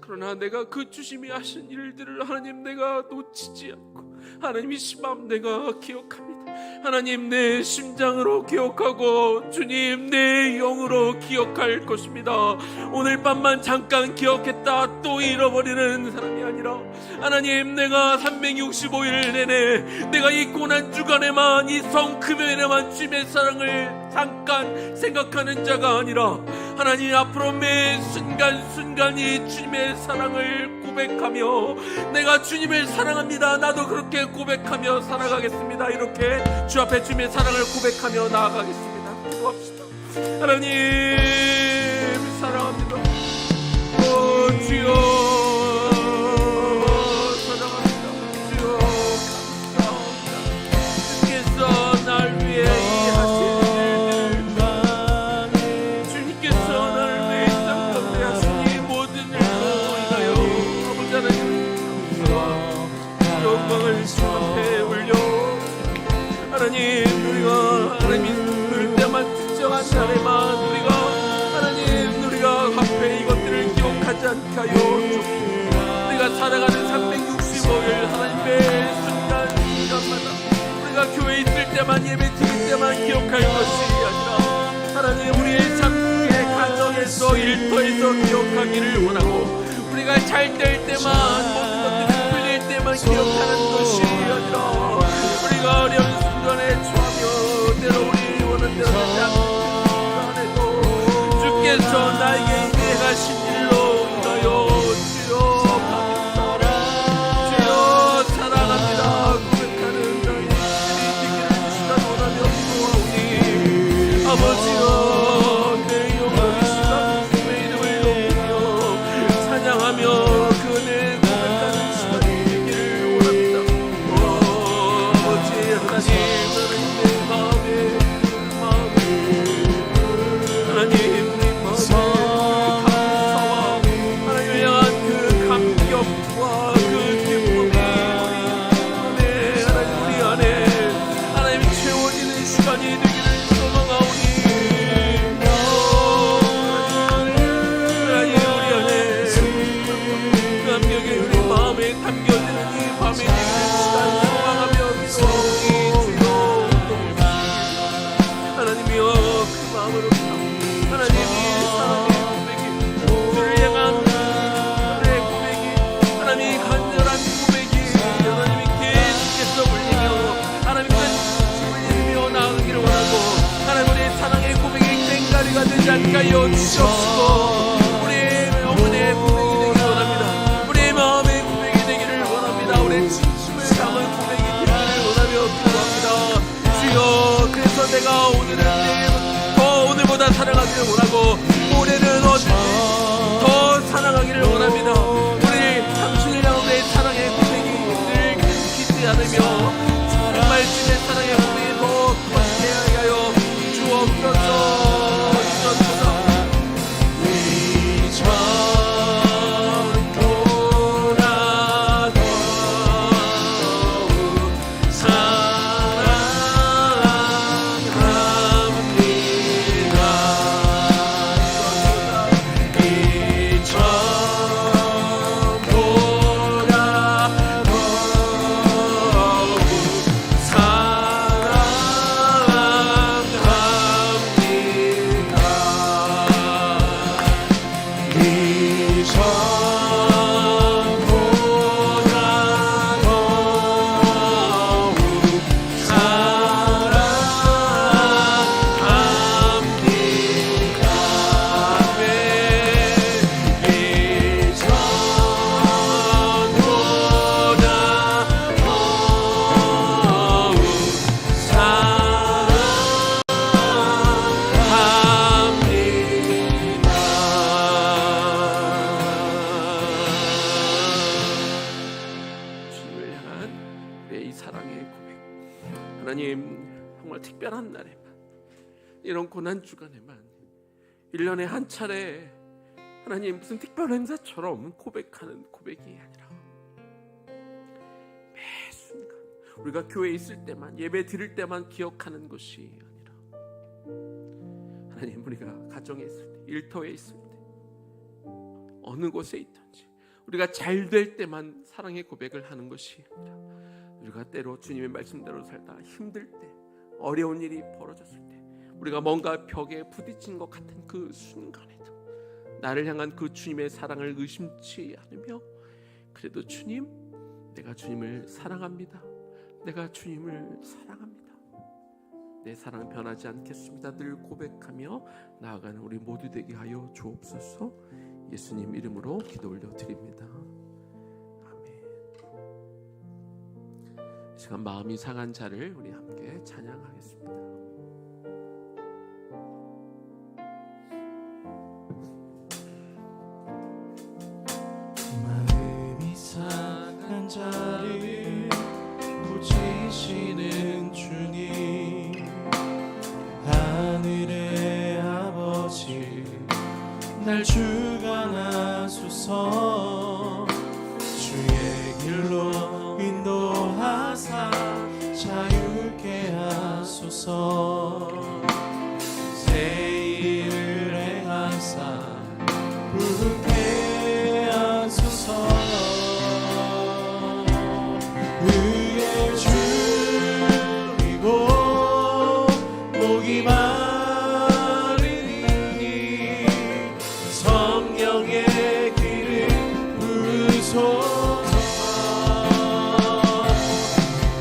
그러나 내가 그 주님이 하신 일들을 하나님 내가 놓치지 않고 하나님 이 시밤 내가 기억합니다. 하나님 내 심장으로 기억하고 주님 내 영으로 기억할 것입니다. 오늘 밤만 잠깐 기억했다 또 잃어버리는 사람이 아니라, 하나님 내가 365일 내내 내가 이 고난 주간에만 이 성금요일에만 주님의 사랑을 잠깐 생각하는 자가 아니라, 하나님 앞으로 매 순간순간이 주님의 사랑을 고백하며 내가 주님을 사랑합니다 나도 그렇게 고백하며 살아가겠습니다. 이렇게 주 앞에 주님의 사랑을 고백하며 나아가겠습니다. 기도합시다. 하나님 사랑합니다. 주여 사랑합니다. 주여 감사합니다. 주께서 날 위해 하신 일들, 주님께서 나를 위해 이 땅 가운데 하신 이 모든 일로 인하여 아버지 하나님 감사와 영광을 주 앞에 올려, 하나님 우리가 하나님 늘 때만 특정한 날에만 우리가 하나님 우리가 앞에 이것들을 기억하지 않게 하여 주옵소서. 우리가 살아가는 365일 하나님의 순간순간마다 우리가 교회에 있을 때만 예배 드릴 때만 기억할 것이 아니라, 하나님 우리의 삶의 가정에서 일터에서 기억하기를 원하고, 우리가 잘 될 때만 모든 것들이 풀릴 때만 기억하는 것이 아니라, 우리가 어려운 순간에 처하며 때로 우리 원하는 대로 되지 않는 순간에도 주께서 나에게 임하신 일로 인하여 주여 감사합니다. 주여 사랑합니다 고백하는 너희 되기를 주시라 원하며 기도하오니, 아버지여 내 영혼이 시간 주의 이름을 높이며 찬양하며 그 은혜 고백하는 시간이 되기를 원합니다. 아버지 하나님 내 마음에 하나님 내 마음에 감사와 하나님을 향한 그 감격과 그 기쁨이 우리 안에 하나님 채워지는 시간이 되기를 소망하오니, 하나님 우리 안에 그 감격이 우리 마음에 담겨지는 이 밤이 되기를 시간 소망하며 기도하오니, 주여 하나님이여 그 마음으로 하나님이 사랑의 고백이 주를 향한 우리의 고백이 하나님이 간절한 고백이 하나님이 계속해서 울리며 하나님과 힘을 내며 나아가기를 원하고, 하나님 우리의 사랑의 고백이 땡가리가 되지 않게 하여 주시옵시고, 우리의 영혼의 고백이 되기를 원합니다. 우리의 마음의 고백이 되기를 원합니다. 우리의 진심을 담은 고백이 되기를 원하며 기도합니다. 주여 그래서 내가 오늘은 더 오늘보다 사랑하기를 원하고, 올해는 더 사랑하기를 원합니다. 우리 당신을 향한 내 사랑의 고백이 늘 끊기지 않으며 정말 주의 사랑의 고백이 더 커지게 하여 주옵소서. 이전보다 더욱 사랑합니다. 사랑의 고백. 하나님, 정말 특별한 날에만, 이런 고난 주간에만 1년에 한 차례 하나님 무슨 특별 행사처럼 고백하는 고백이 아니라 매 순간 우리가 교회에 있을 때만, 예배 드릴 때만 기억하는 것이 아니라 하나님, 우리가 가정에 있을 때, 일터에 있을 때, 어느 곳에 있든지 우리가 잘 될 때만 사랑의 고백을 하는 것이 아니라 우리가 때로 주님의 말씀대로 살다 힘들 때, 어려운 일이 벌어졌을 때, 우리가 뭔가 벽에 부딪힌 것 같은 그 순간에도 나를 향한 그 주님의 사랑을 의심치 않으며, 그래도 주님, 내가 주님을 사랑합니다, 내가 주님을 사랑합니다, 내 사랑은 변하지 않겠습니다, 늘 고백하며 나아가는 우리 모두 되게 하여 주옵소서. 예수님 이름으로 기도 올려드립니다. 아멘. 이 시간 마음이 상한 자를 우리 함께 찬양하겠습니다. 마음이 상한 자를 고치시는 주님, 하늘의 아버지, 날 주관하소서. 주의 길로 인도하사 자유케 하소서. 새 일을 행하사 부르게 하소서. 의의 주이고 목이 마르니 성령의 길을 부으소서.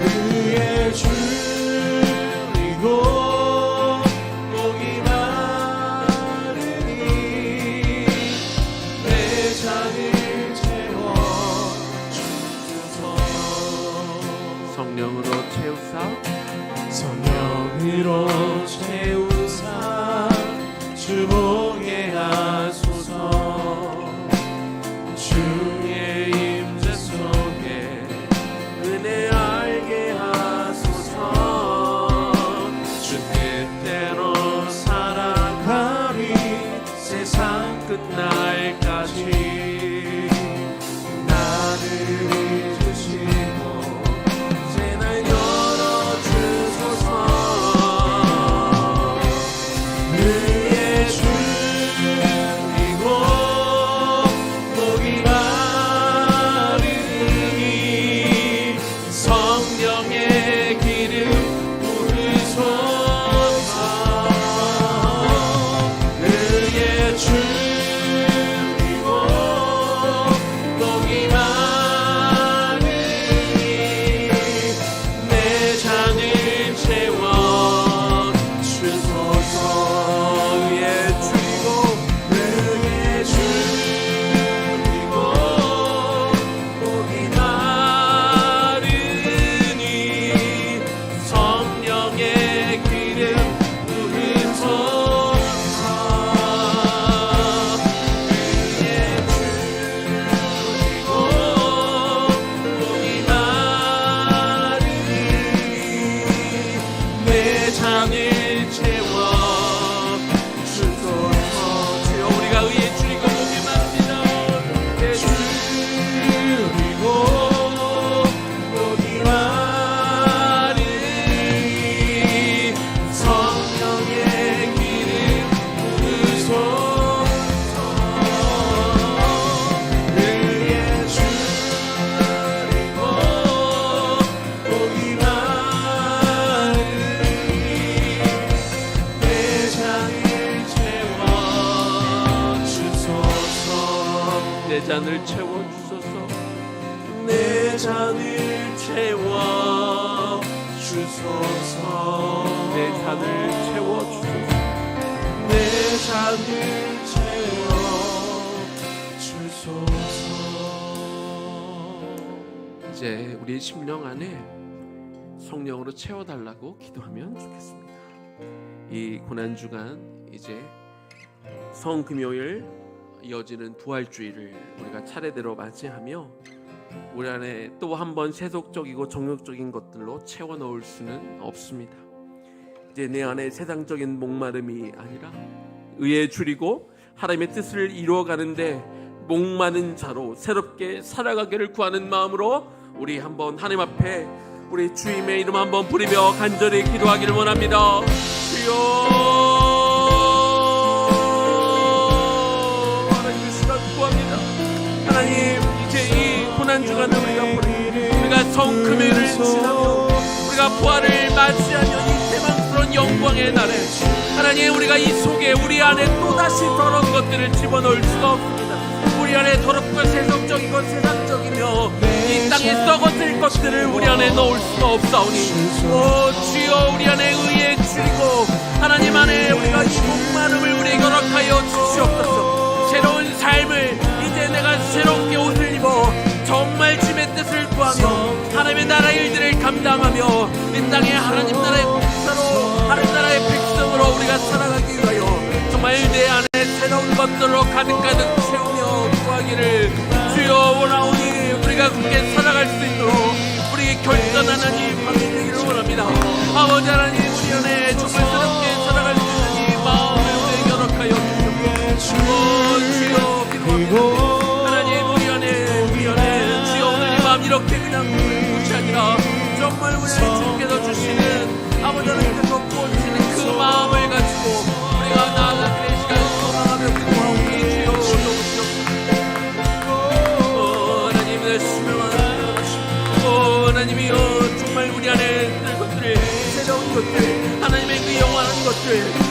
의의 주이고 목이 마르니 내 잔을 채워 주소서. 성령으로 채우사, 성령으로 채우사 주목해 하소서. 주의 임재 속에 은혜 알게 하소서. 주 뜻대로 살아가리 세상 끝날까지. 나를 잊으시고 새 날 열어주소서. 의의 주이고 목이 마르니 성령의 기름 부으소서. 의의 주이고 목이 마르니 내 잔을 채워 주소서. 의의 주이고 의의 주이고 목이 마르니 성령의 기름 부으소서. 의의 주이고 목이 마르니 내 잔을 채워 주소서. 주여, 우리가 의의 주이고 목이 마릅니다. 내 주이고 목이 마르니 성령의 기름 부으소서. 의의 주이고 목이 마르니 내 잔을 채워 주소서. 내 잔을 채워 주소서. 내 잔을 채워 주소서. 내 잔을 채워 주소서. 내 잔을 채워 주소서. 이제 우리 심령 안에 성령으로 채워달라고 기도하면 좋겠습니다. 이 고난주간, 이제 성금요일 이어지는 부활주의를 우리가 차례대로 맞이하며 우리 안에 또 한 번 세속적이고 정욕적인 것들로 채워 넣을 수는 없습니다. 이제 내 안에 세상적인 목마름이 아니라 의에 줄이고 하나님의 뜻을 이루어가는데 목마른 자로 새롭게 살아가기를 구하는 마음으로 우리 한번 하나님 앞에 우리 주님의 이름 한번 부르며 간절히 기도하기를 원합니다. 주여, 하나님 시간 구합니다. 하나님, 이제 이 고난주간을 우리가 성금요일을 지나며 우리가 부활을 맞이하며 이 대망스러운 영광의 날에 하나님, 우리가 이 속에 우리 안에 또다시 더러운 것들을 집어넣을 수가 없습니다. 우리 안에 더럽고 세속적이고 세상적이며 이 땅에 썩어질 것들을 우리 안에 넣을 수가 없사오니 오 주여, 우리 안에 의에 줄이고 하나님 안에 우리가 이 목마름을 우리에게 허락하여 주시옵소서. 새로운 삶을 이제 내가 새롭게 옷을 입어 정말 주님의 뜻을 구하며 하나님의 나라 일들을 감당하며 이 땅에 하나님 나라의 국사로 하나님 나라의 백성으로 우리가 살아가기 위하여 정말 내 안에 새로운 것들로 가득가득 채우며 구하기를 주여 원하오니 우리가 그렇게 살아갈 수 있도록 우리에게 결단하는 이 밤이 되기를 원합니다. 아버지 하나님, 우리 안에 정말 새롭게 살아갈 수 있는 이 마음을 우리에게 허락하여 주시옵소서. 주여 기도합니다. 하나님, 우리 안에 주여 오늘 이 밤 이렇게 그냥 것이 아니라 정말 우리 안에 주께서 주시는 아버지 하나님께서 부어주시는 그 마음을 가지고 우리가 나아가기를 시간을 소망하며 기도하오니 주여 하나님, 내 신명하옵소서. 하나님이여, 정말 우리 안에 늘 것들을 새로운 것들 하나님의 그 영원한 것들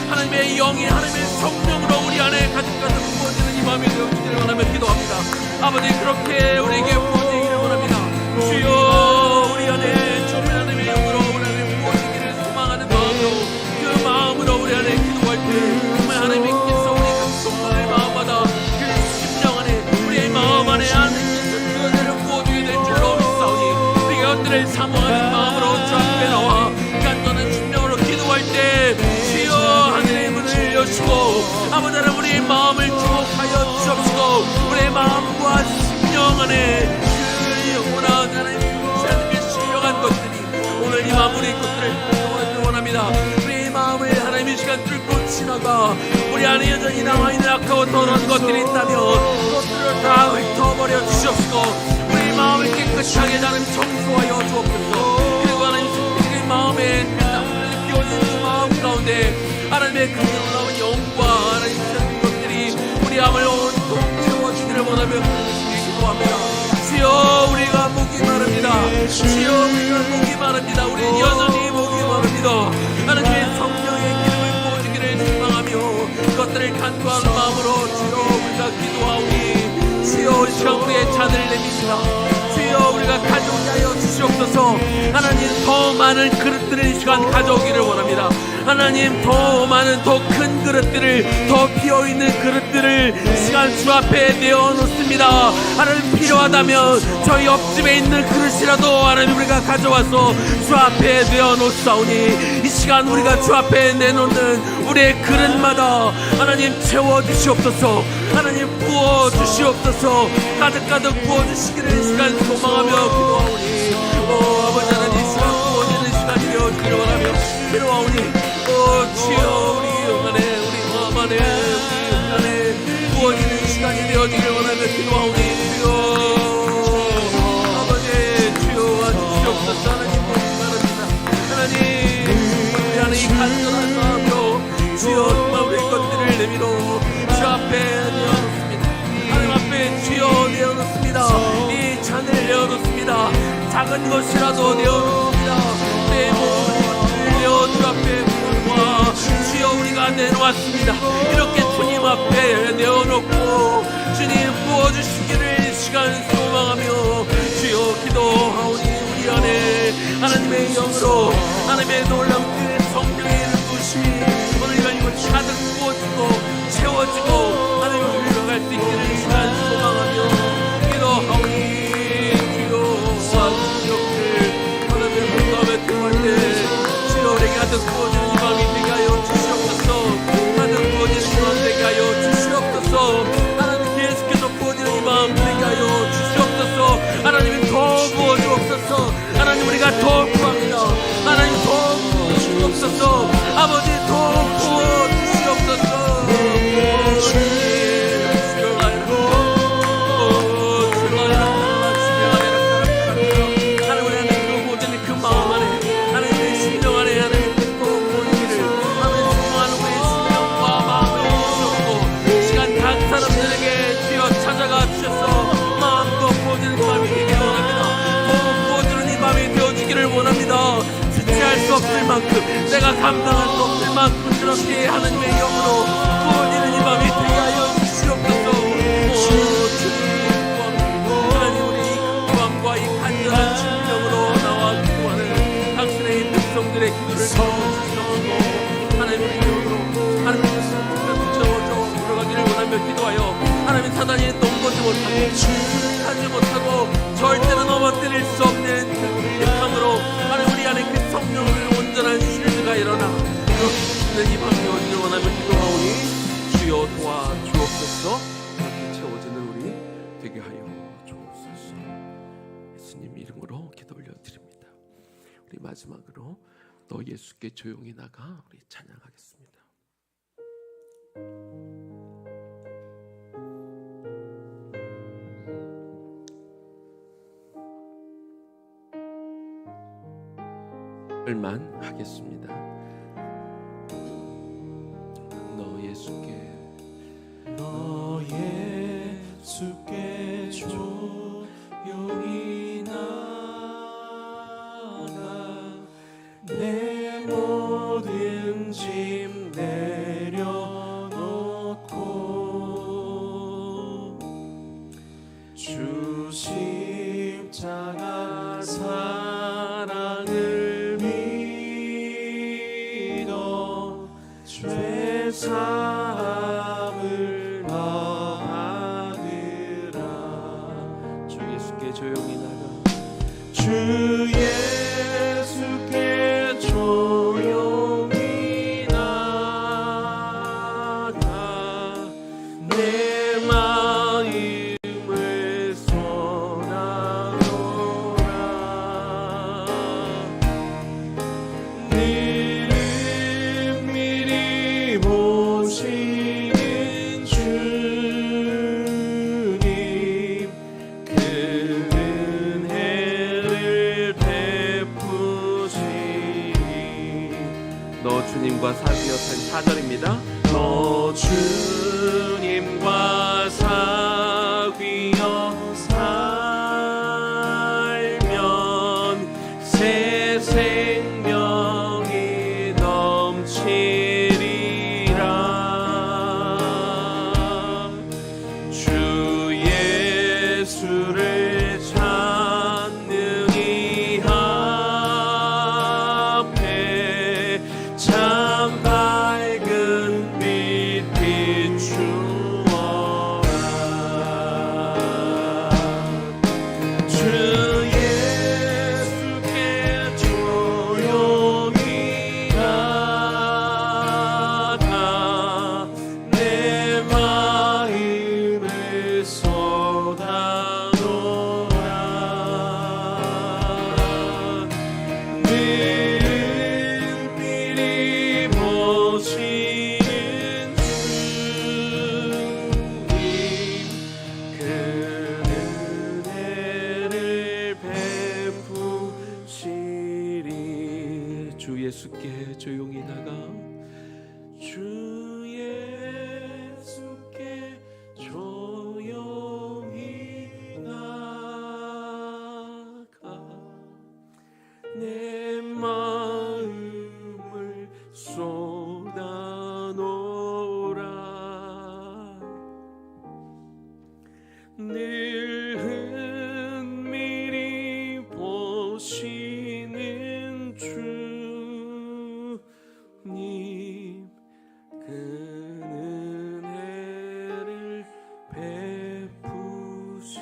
하나님의 영이 하나님의 성령으로 우리 안에 가득가득 부어지는 이 밤이 되어지기를 원하며 기도합니다. 아버지, 그렇게 우리에게 부어지기를 원합니다. 주여, 우리 안에 정말 하나님의 영으로 우리 안에 부어지기를 소망하는 마음으로 그 마음으로 우리 안에 기도할 때 정말 하나님께서 우리 각성만의 마음마다 그 심령 안에 우리의 마음 안에 하나님께서 그 은혜를 부어주게 될 줄로 믿사오니 우리가 것들을 사모하는 마음으로 주 앞에 나와 간절한 심령으로 기도할 때 주여 하늘의 문을 여시고 아버지 하나님 우리의 마음을 주목하여 주옵시고 우리의 마음과 심령 안에 그 영원한 하나님의 신령한 것들이 오늘 이 마무리 것들을 원합니다. 우리의 마음을 하나님의 시간 뚫고 지나가 우리 안에 여전히 남아있는 악하고 더러운 것들이 있다면 그것들을 다 훑어버려 주시옵시고 우리의 마음을 깨끗하게 하나님 청소하여 주옵소서. 그리고 하나님 우리의 마음에 비워진 그 마음 가운데 하나님의 그 놀라운 영과 하나님 그 것들이 우리 마음을 온통 채워주기를 원하며 기도합니다. 주여, 우리가 목이 마릅니다. 주여, 우리가 목이 마릅니다. 우리는 여전히 목이 마릅니다. 하나님의 성령의 기름을 부어주기를 소망하며 그것들을 간구하는 마음으로 주여 우리가 기도하오니 주여, 이 시간 우리의 잔을 내밉니다. 주여, 우리가 가져오게 하여 주시옵소서. 하나님, 더 많은 그릇들을 이 시간 가져오기를 원합니다. 하나님, 더 많은 더 큰 그릇들을 더 비어있는 그릇들을 이 시간 주 앞에 내어놓습니다. 하나님, 필요하다면 저희 옆집에 있는 그릇이라도 하나님 우리가 가져와서 주 앞에 내어놓사오니 이 시간 우리가 주 앞에 내놓는 우리의 그릇마다 하나님 채워주시옵소서. 하나님 부어주시옵소서. 가득가득 부어주시기를 이 시간 소망하며 기도하오니 아버지 하나님 이 시간 부어지는 시간이 되어지기를 원하며 기도하오니 주여, 우리 마음 안에 우리 안에 부어지는 시간이 되어지기를 원하며 기도하오니 주여 아버지 주여 와주시옵소서. 하나님 바랍니다. 하나님 우리 안에 이 간절한 마음으로 주여 정말 우리 것들을 내밀어 주 앞에 내어놓습니다. 하나님 앞에 주여 내어놓습니다. 이 잔을 내어놓습니다. 작은 것이라도 내어놓습니다. 내 모든 것들을 내어 주 앞에 부어놓아 주여 우리가 내놓았습니다. 이렇게 주님 앞에 내어놓고 주님 부어주시기를 시간 소망하며 주여 기도하오니 우리 안에 하나님의 영으로 하나님의 놀라운 그 성령의 부으심이 오늘과 이곳 가득 부어지고 채워지고 하나님을 흘러갈 수 있기를 시간 소망하며 기도하오니 주여 이렇게 하나님의 불감에 통할 때 주여 우리에게 가득 부어지는 이 밤이 되게 하여 주시옵소서. 가득 부어지는 이 밤 되게 하여 주시옵소서. 하나님 계속해서 부어지는 이 밤 되게 하여 주시옵소서. 하나님의 없을 만큼, 내가 감당할 수 없을 만큼 그렇게 하나님의 영으로 부어지는 이 밤이 되게 하여 주시옵소서. 하나님, 우리 이 구함과 이 간절한 심령으로 나와 기도하는 당신의 이 백성들의 기도를 들어주시옵소서. 하나님, 우리 영으로 하나님의 말씀을 붙여서 들어가기를 원하며 기도하여 하나님, 사단이 넘보지 못하고 하지 못하고 절대로 넘어뜨릴 수 없는 강으로 하나님, 우리 안에 그 성령을 온전한 실드가 일어나 그렇게 이 밤이 오기를 원하며 기도하오니 주여 도와주옵소서. 그렇게 채워지는 우리 되게 하여 주옵소서. 예수님 이름으로 기도 올려드립니다. 우리 마지막으로 너 예수께 조용히 나가 우리 찬양하겠습니다. 만 하겠습니다. 너 예수께 조용히 나가 내 모든 짐 내려놓고 주 십자가 사랑을 믿어 죄 사함을 받으라. 주 예수께 조용히 나가 주 예수께 조용히 나가 내 마음을 쏟아놓으라. 늘 은밀히 보시는 주님, 그 은혜를 베푸시니. 너 주님과 사귀어 산 4절입니다. 너 주님과 사귀어 살면 새 생명이 넘치리라. 주 예수를 찾는 이 앞에 참 밝은 빛 비추어라. 주 예수께 조용히 나가 내 마음을 쏟아놓으라. 늘 은밀히 보시는 주님, 그 은혜를 베푸시리. 주 예수께 조용히 나가 주 예수께 조용히 나가 내 마음을 쏟아놓으라. 늘 은밀히 보시는 주님, 그 은혜를 베푸시리.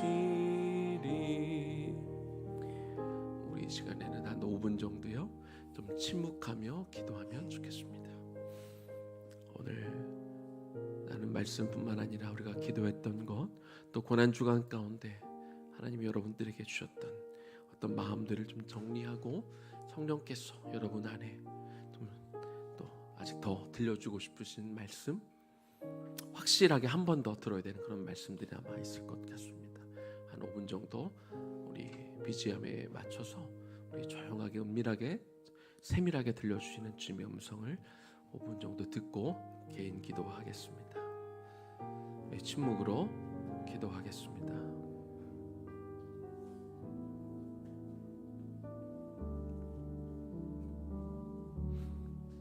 우리 이 시간에는 한 5분 정도요 좀 침묵하며 기도하면 좋겠습니다. 오늘 나는 말씀뿐만 아니라 우리가 기도했던 것, 또 고난주간 가운데 하나님이 여러분들에게 주셨던 어떤 마음들을 좀 정리하고 성령께서 여러분 안에 좀 또 아직 더 들려주고 싶으신 말씀, 확실하게 한 번 더 들어야 되는 그런 말씀들이 아마 있을 것 같습니다. 한 5분 정도 우리 BGM에 맞춰서 우리 조용하게 은밀하게 세밀하게 들려주시는 주님의 음성을 5분 정도 듣고 개인 기도하겠습니다. 네, 침묵으로 기도하겠습니다.